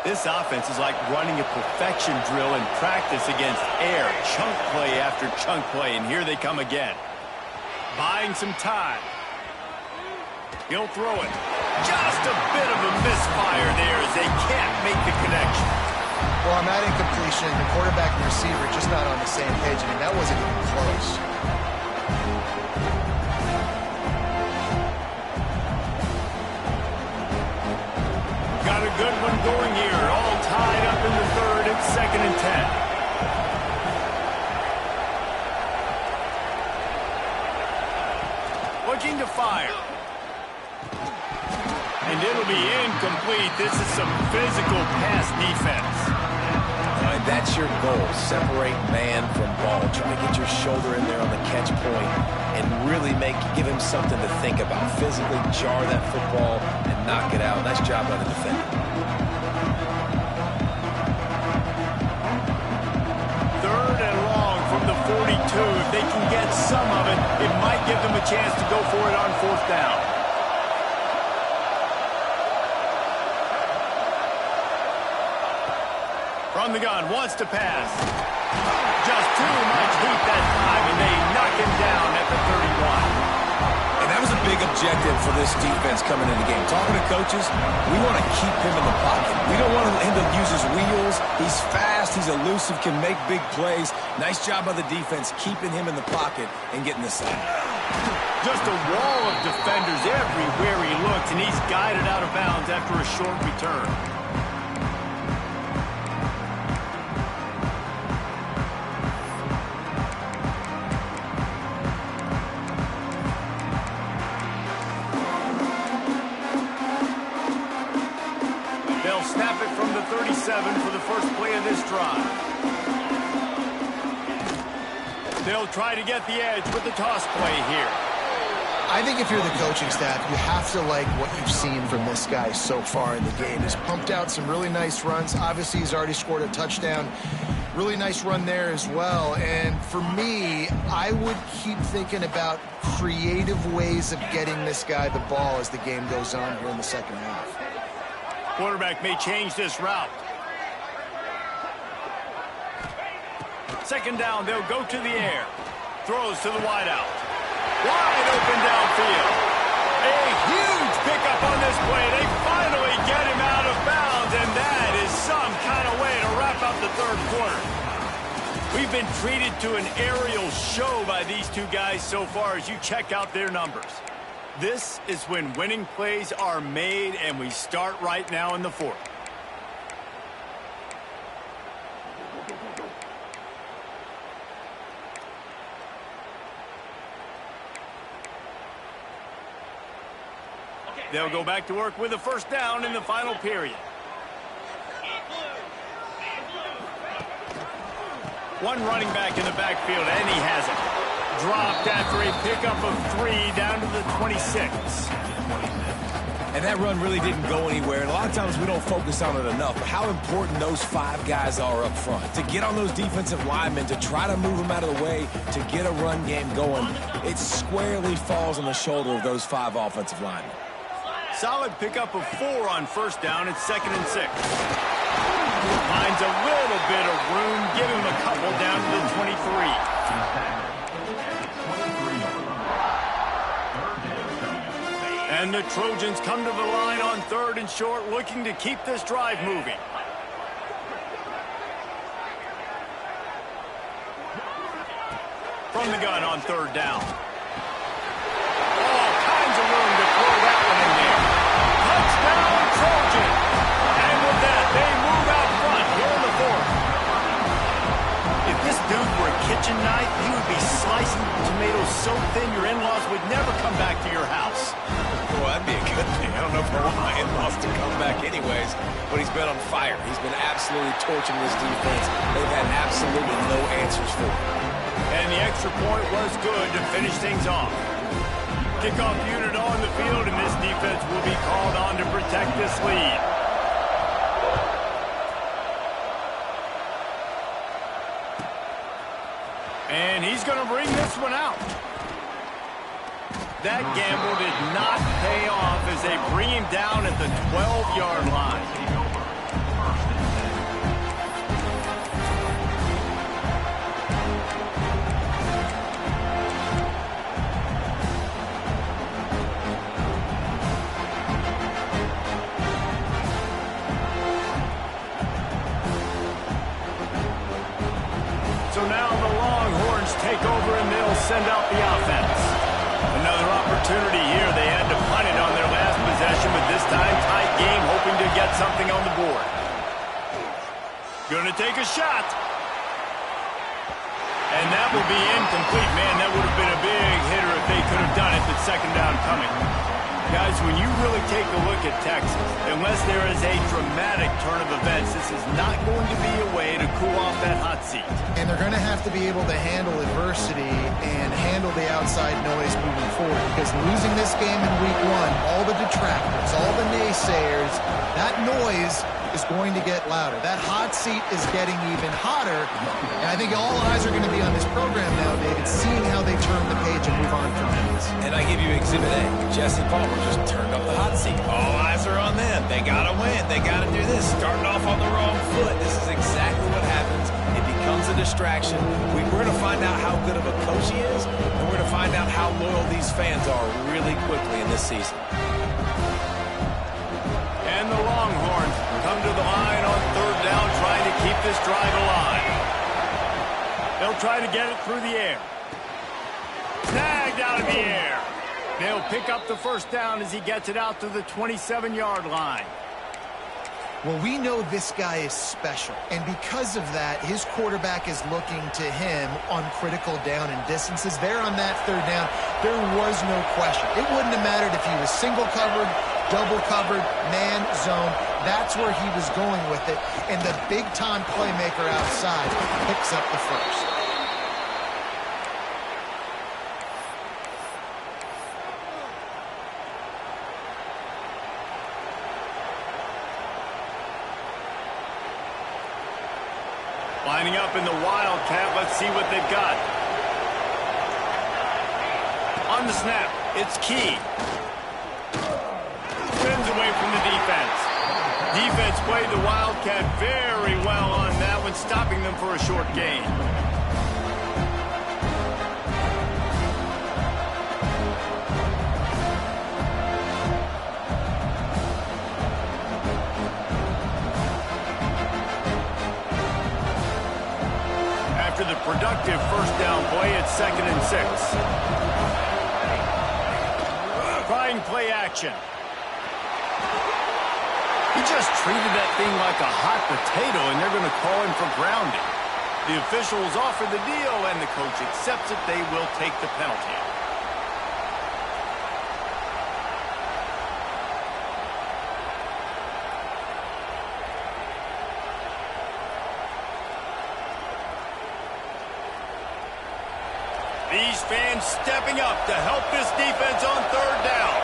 This offense is like running a perfection drill in practice against air. Chunk play after chunk play, and here they come again. Buying some time. He'll throw it. Just a bit of a misfire there as they can't make the connection. Well, on that incompletion, the quarterback and receiver just not on the same page. I mean, that wasn't even close. Got a good one going here. All tied up in the 3rd. It's 2nd and 10. Looking to fire. And it'll be incomplete. This is some physical pass defense. All right, that's your goal. Separate man from ball. Try to get your shoulder in there on the catch point and really give him something to think about. Physically jar that football and knock it out. Nice job by the defender. 3rd and long from the 42. If they can get some of it, it might give them a chance to go for it on 4th down. From the gun, wants to pass. Just too much heat that time, and they knock him down at the 31. And that was a big objective for this defense coming into the game. Talking to coaches, we want to keep him in the pocket. We don't want him to use his wheels. He's fast, he's elusive, can make big plays. Nice job by the defense keeping him in the pocket and getting the sack. Just a wall of defenders everywhere he looks. defense, and he's guided out of bounds after a short return. They'll snap it from the 37 for the first play of this drive. They'll try to get the edge with the toss play here. I think if you're the coaching staff, you have to like what you've seen from this guy so far in the game. He's pumped out some really nice runs. Obviously, he's already scored a touchdown. Really nice run there as well. And for me, I would keep thinking about creative ways of getting this guy the ball as the game goes on here in the second half. Quarterback may change this route. Second down, they'll go to the air. Throws to the wideout. Wide open downfield. A huge pickup on this play. They finally get him out of bounds, and that is some kind of way to wrap up the third quarter. We've been treated to an aerial show by these two guys so far as you check out their numbers. This is when winning plays are made, and we start right now in the fourth. They'll go back to work with a first down in the final period. One running back in the backfield, and he has it. Dropped after a pickup of 3 down to the 26. And that run really didn't go anywhere. And a lot of times we don't focus on it enough, but how important those 5 guys are up front. To get on those defensive linemen, to try to move them out of the way, to get a run game going, it squarely falls on the shoulder of those 5 offensive linemen. Solid pickup of 4 on first down. It's 2nd and 6. Finds a little bit of room. Give him a couple down to the 23. And the Trojans come to the line on 3rd and short, looking to keep this drive moving. From the gun on 3rd down. All kinds of room to throw that one in there. Touchdown, Trojan! And with that, they move out front here in the 4th. If this dude were a kitchen knife, he would be slicing tomatoes so thin your in-laws would never come back to your house. Well, that'd be a good thing. I don't know if I want my in-laws to come back anyways, but he's been on fire. He's been absolutely torching this defense. They've had absolutely no answers for him. And the extra point was good to finish things off. Kickoff unit on the field, and this defense will be called on to protect this lead. And he's going to bring this one out. That gamble did not pay off as they bring him down at the 12-yard line. So now the Longhorns take over and they'll send out the offense. Another opportunity here. They had to punt it on their last possession, but this time tight game, hoping to get something on the board. Gonna take a shot. And that will be incomplete. Man, that would have been a big hitter if they could have done it, but second down coming. Guys, when you really take a look at Texas, unless there is a dramatic turn of events, this is not going to be a way to cool off that hot seat. And they're going to have to be able to handle adversity and handle the outside noise moving forward, because losing this game in week 1, all the detractors, all the naysayers, that noise is going to get louder. That hot seat is getting even hotter, and I think all eyes are going to be on this program now, David, seeing how they turn the page and move on from this. And I give you Exhibit A. Jesse Palmer just turned up the hot seat. All eyes are on them. They got to win. They got to do this. Starting off on the wrong foot. This is exactly what happens. It becomes a distraction. We're going to find out how good of a coach he is, and we're going to find out how loyal these fans are really quickly in this season. And the Longhorns come to the line on 3rd down, trying to keep this drive alive. They'll try to get it through the air. Snagged out of the air. They'll pick up the first down as he gets it out to the 27-yard line. Well, we know this guy is special, and because of that, his quarterback is looking to him on critical down and distances. There on that third down, there was no question. It wouldn't have mattered if he was single covered, double covered, man, zone. That's where he was going with it, and the big-time playmaker outside picks up the first. Lining up in the Wildcat, let's see what they've got. On the snap, it's Key. Spins away from the defense. Defense played the Wildcat very well on that one, stopping them for a short gain. After the productive first down play, it's 2nd and 6. Trying play action. He just treated that thing like a hot potato, and they're going to call him for grounding. The officials offer the deal, and the coach accepts it. They will take the penalty. These fans stepping up to help this defense on third down.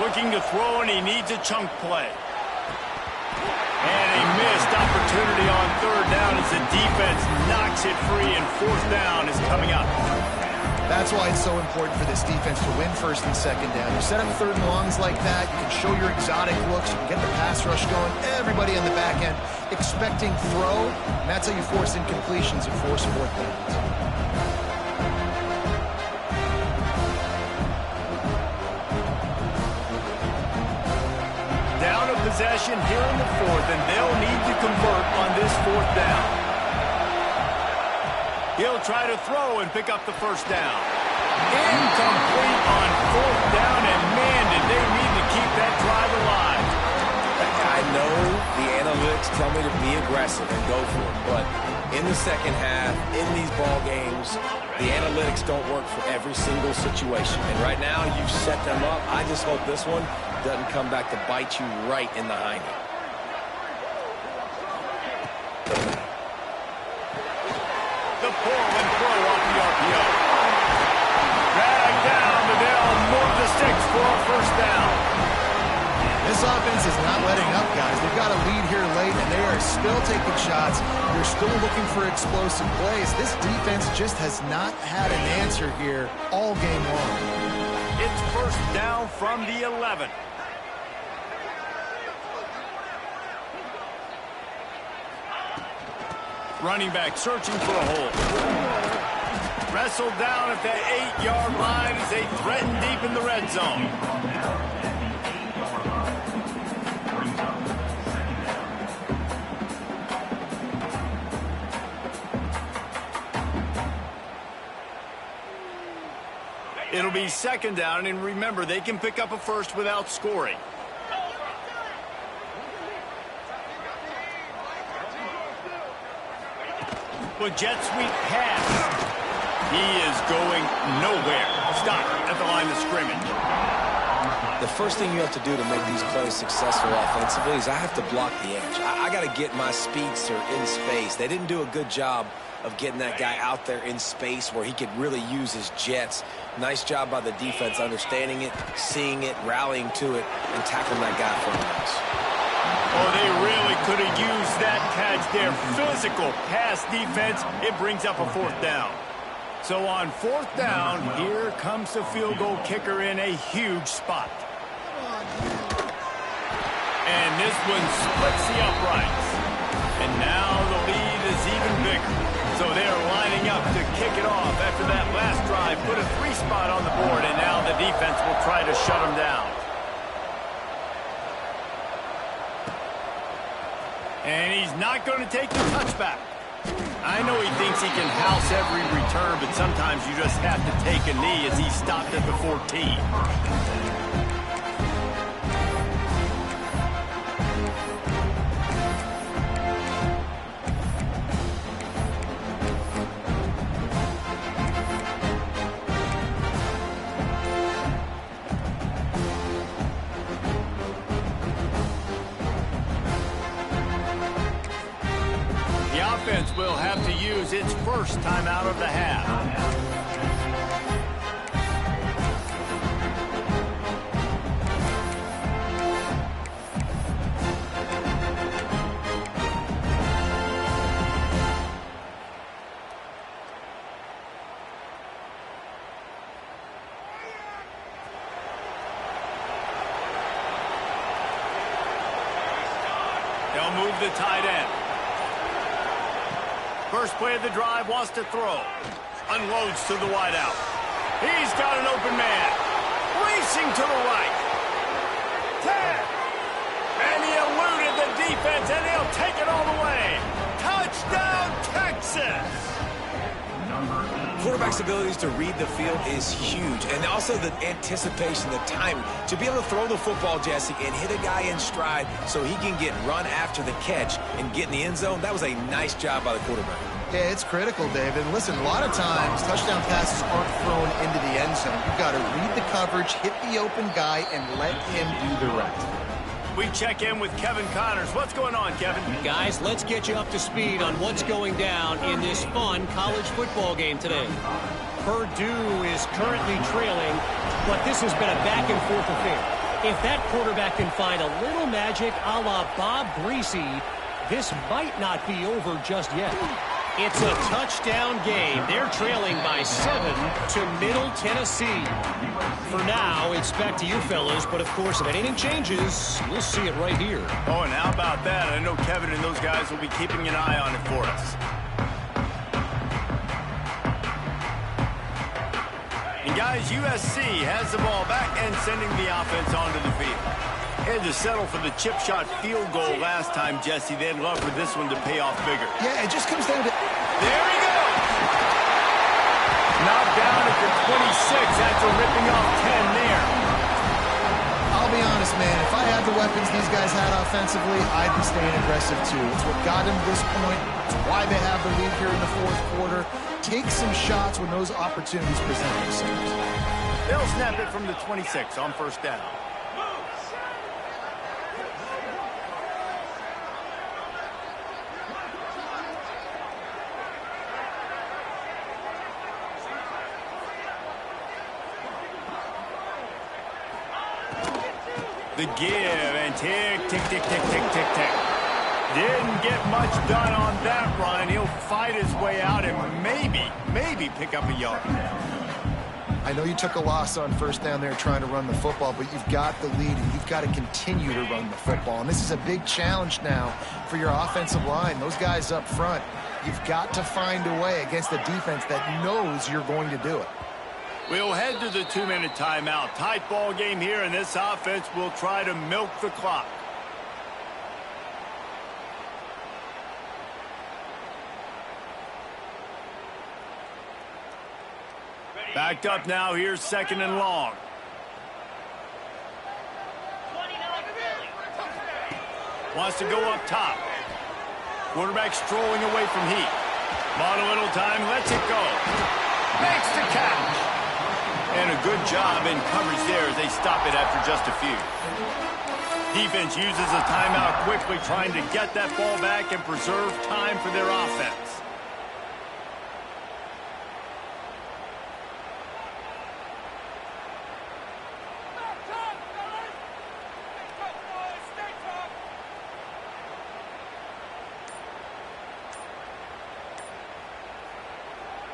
Looking to throw, and he needs a chunk play. And a missed opportunity on third down as the defense knocks it free, and fourth down is coming up. That's why it's so important for this defense to win first and second down. You set up third and longs like that, you can show your exotic looks, you can get the pass rush going, everybody on the back end expecting throw, and that's how you force incompletions and force fourth downs. Down a possession here in the fourth, and they'll need to convert on this fourth down. He'll try to throw and pick up the first down. Incomplete on fourth down, and man, did they need to keep that drive alive. I know the analytics tell me to be aggressive and go for it, but in the second half, in these ball games, the analytics don't work for every single situation. And right now, you've set them up. I just hope this one doesn't come back to bite you right in the hiney. The pull and throw off the RPO. Drag down, but they'll move the sticks for a first down. This offense is not letting up, guys. They've got a lead here late, and they are still taking shots. They're still looking for explosive plays. This defense just has not had an answer here all game long. It's first down from the 11. Running back searching for a hole. Wrestled down at the 8-yard line as they threaten deep in the red zone. It'll be second down, and remember, they can pick up a first without scoring. With jet sweep pass. He is going nowhere. Stop at the line of scrimmage. The first thing you have to do to make these plays successful offensively is I have to block the edge. I got to get my speedster in space. They didn't do a good job of getting that guy out there in space where he could really use his jets. Nice job by the defense understanding it, seeing it, rallying to it, and tackling that guy for a miss. Oh, they really could have used that catch there. Physical pass defense. It brings up a fourth down. So on fourth down, here comes the field goal kicker in a huge spot. And this one splits the uprights. And now the lead is even bigger. So they're lining up to kick it off after that last drive. Put a 3-spot on the board, and now the defense will try to shut them down. And he's not going to take the touchback. I know he thinks he can house every return, but sometimes you just have to take a knee as he stopped at the 14. Will have to use its first timeout of the half. They'll move the tight end. First play of the drive, wants to throw. Unloads to the wideout. He's got an open man. Racing to the right. 10. And he eluded the defense, and he'll take it all the way. Touchdown, Texas! Quarterback's abilities to read the field is huge, and also the anticipation, the timing. To be able to throw the football, Jesse, and hit a guy in stride so he can get run after the catch and get in the end zone, that was a nice job by the quarterback. Yeah, it's critical, David. Listen, a lot of times, touchdown passes aren't thrown into the end zone. You've got to read the coverage, hit the open guy, and let him do the rest. We check in with Kevin Connors. What's going on, Kevin? Guys, let's get you up to speed on what's going down in this fun college football game today. Purdue is currently trailing, but this has been a back-and-forth affair. If that quarterback can find a little magic a la Bob Greasy, this might not be over just yet. It's a touchdown game. They're trailing by 7 to Middle Tennessee. For now, it's back to you fellas, but of course, if anything changes, you'll see it right here. Oh, and how about that? I know Kevin and those guys will be keeping an eye on it for us. And guys, USC has the ball back and sending the offense onto the field. Had to settle for the chip shot field goal last time, Jesse. They'd love for this one to pay off bigger. Yeah, it just comes down to... There he goes! Knocked down at the 26 after ripping off 10 there. I'll be honest, man. If I had the weapons these guys had offensively, I'd be staying aggressive too. It's what got them to this point. It's why they have the lead here in the fourth quarter. Take some shots when those opportunities present themselves. They'll snap it from the 26 on first down. The give, and tick, tick, tick, tick, tick, tick, tick. Didn't get much done on that run. He'll fight his way out and maybe pick up a yard. I know you took a loss on first down there trying to run the football, but you've got the lead, and you've got to continue to run the football. And this is a big challenge now for your offensive line. Those guys up front, you've got to find a way against the defense that knows you're going to do it. We'll head to the 2-minute timeout. Tight ball game here, and this offense will try to milk the clock. Backed up now. Here's second and long. Wants to go up top. Quarterback strolling away from heat. Bought a little time. Lets it go. Makes the catch. And a good job in coverage there as they stop it after just a few. Defense uses a timeout quickly, trying to get that ball back and preserve time for their offense.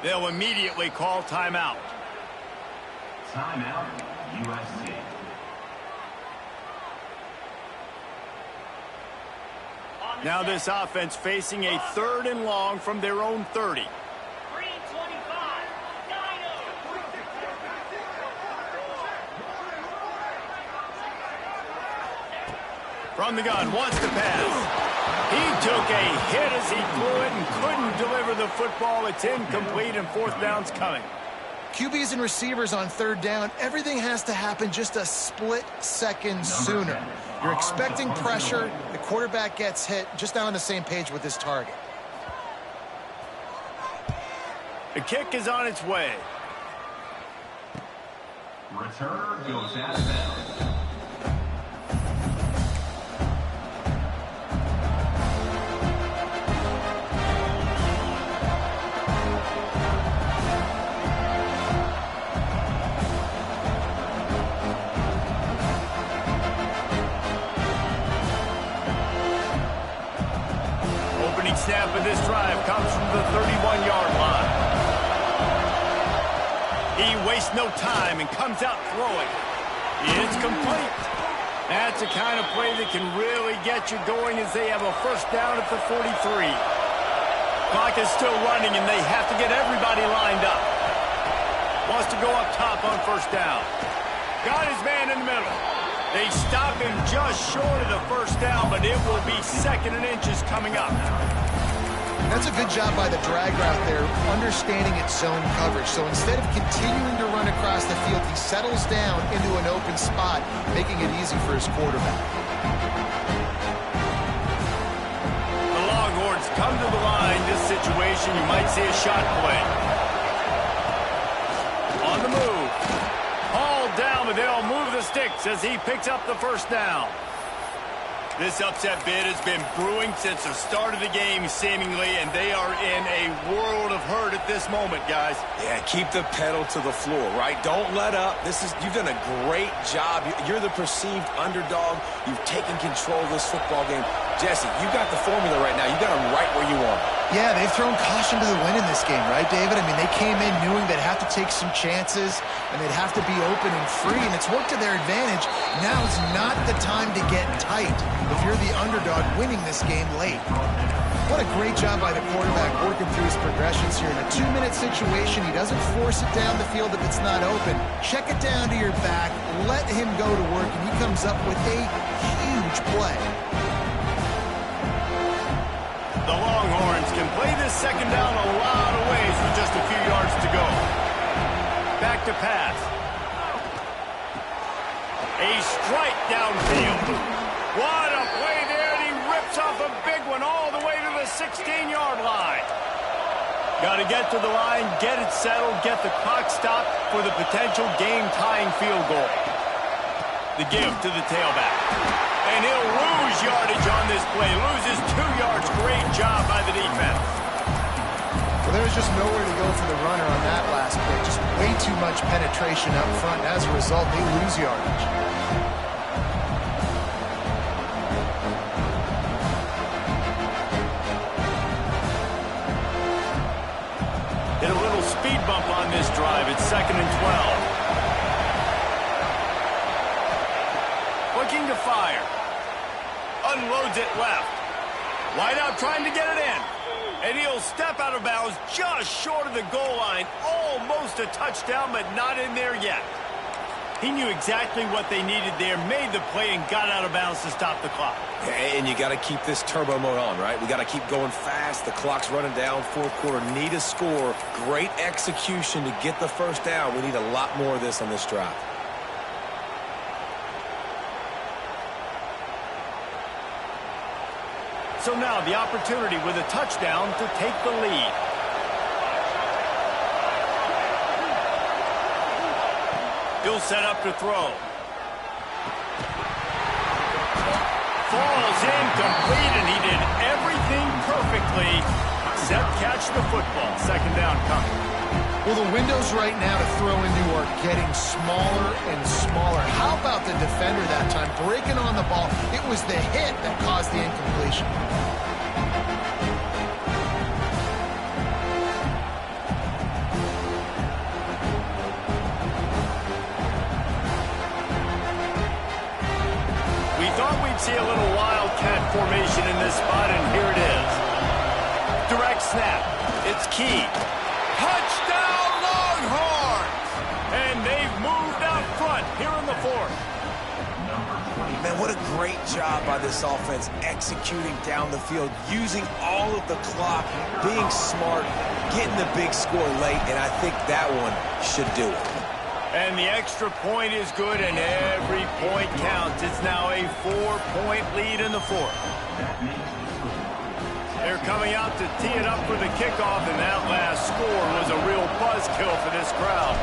They'll immediately call timeout. Timeout, USC. Now this offense facing a 3rd and long from their own 30. From the gun, wants to pass. He took a hit as he threw it and couldn't deliver the football. It's incomplete, and fourth down's coming. QBs and receivers on third down, everything has to happen just a split second sooner. You're expecting pressure, the quarterback gets hit, just not on the same page with his target. The kick is on its way. Returner goes out of bounds. Snap of this drive comes from the 31-yard line. He wastes no time and comes out throwing. It's complete. That's the kind of play that can really get you going as they have a first down at the 43. Clock is still running, and they have to get everybody lined up. Wants to go up top on first down. Got his man in the middle. They stop him just short of the first down, but it will be second and inches coming up. That's a good job by the drag route there, understanding its zone coverage. So instead of continuing to run across the field, he settles down into an open spot, making it easy for his quarterback. The Longhorns come to the line. This situation, you might see a shot play. On the move. Hauled down, but they'll move the sticks as he picks up the first down. This upset bid has been brewing since the start of the game, seemingly, and they are in a world of hurt at this moment, guys. Yeah, keep the pedal to the floor, right? Don't let up. You've done a great job. You're the perceived underdog. You've taken control of this football game. Jesse, you got the formula right now. You got them right where you want. Yeah, they've thrown caution to the wind in this game, right, David? I mean, they came in knowing they'd have to take some chances, and they'd have to be open and free, and it's worked to their advantage. Now is not the time to get tight if you're the underdog winning this game late. What a great job by the quarterback working through his progressions here. In a 2-minute situation, he doesn't force it down the field if it's not open. Check it down to your back, let him go to work, and he comes up with a huge play. The Longhorns can play this second down a lot of ways with just a few yards to go. Back to pass. A strike downfield. What a play there, and he rips off a big one all the way to the 16-yard line. Got to get to the line, get it settled, get the clock stopped for the potential game-tying field goal. The give to the tailback. And he'll lose yardage on this play. Loses 2 yards. Great job by the defense. Well, there's just nowhere to go for the runner on that last play. Just way too much penetration up front. As a result, they lose yardage. Hit a little speed bump on this drive. It's 2nd and 12. Looking to fire. Unloads it left. Wide out trying to get it in. And he'll step out of bounds just short of the goal line. Almost a touchdown, but not in there yet. He knew exactly what they needed there, made the play, and got out of bounds to stop the clock. And you got to keep this turbo mode on, right? We got to keep going fast. The clock's running down. Fourth quarter, need a score. Great execution to get the first down. We need a lot more of this on this drive. So now the opportunity with a touchdown to take the lead. He'll set up to throw. Falls incomplete, and he did everything perfectly except catch the football. Second down coming. Well, the windows right now to throw into are getting smaller and smaller. How about the defender that time breaking on the ball? It was the hit that caused the incompletion. We thought we'd see a little wildcat formation in this spot, and here it is. Direct snap. It's key. Touchdown Longhorns! And they've moved out front here in the fourth. Number Man, what a great job by this offense executing down the field, using all of the clock, being smart, getting the big score late, and I think that one should do it. And the extra point is good, and every point counts. It's now a 4-point lead in the fourth. They're coming out to tee it up for the kickoff, and that last score was a real buzzkill for this crowd.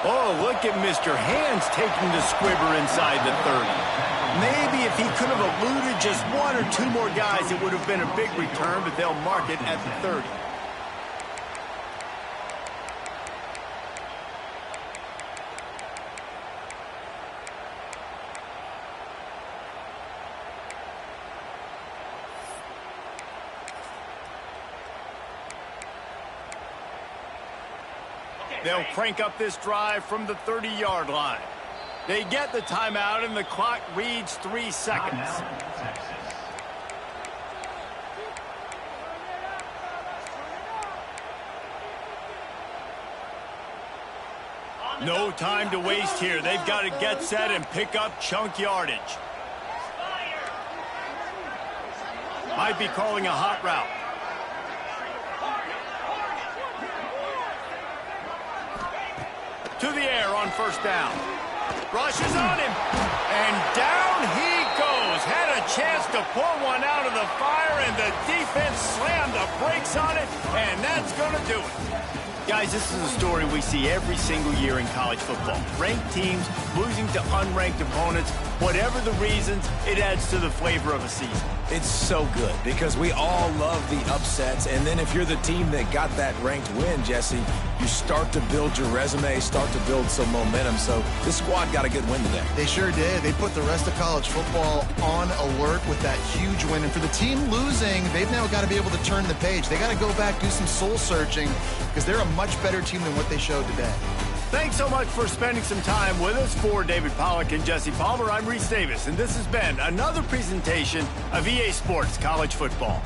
Oh, look at Mr. Hands taking the squibber inside the 30. Maybe if he could have eluded just one or two more guys, it would have been a big return, but they'll mark it at the 30. They'll crank up this drive from the 30-yard line. They get the timeout, and the clock reads 3 seconds. No time to waste here. They've got to get set and pick up chunk yardage. Might be calling a hot route. To the air on first down. Rushes on him. And down he goes. Had a chance to pull one out of the fire, and the defense slammed the brakes on it, and that's going to do it. Guys, this is a story we see every single year in college football. Ranked teams losing to unranked opponents. Whatever the reasons, it adds to the flavor of a season. It's so good because we all love the upsets, and then if you're the team that got that ranked win, Jesse, you start to build your resume, start to build some momentum. So this squad got a good win today. They sure did. They put the rest of college football on alert with that huge win. And for the team losing, they've now got to be able to turn the page. They got to go back, do some soul searching, because they're a much better team than what they showed today. Thanks so much for spending some time with us. For David Pollack and Jesse Palmer, I'm Reese Davis, and this has been another presentation of EA Sports College Football.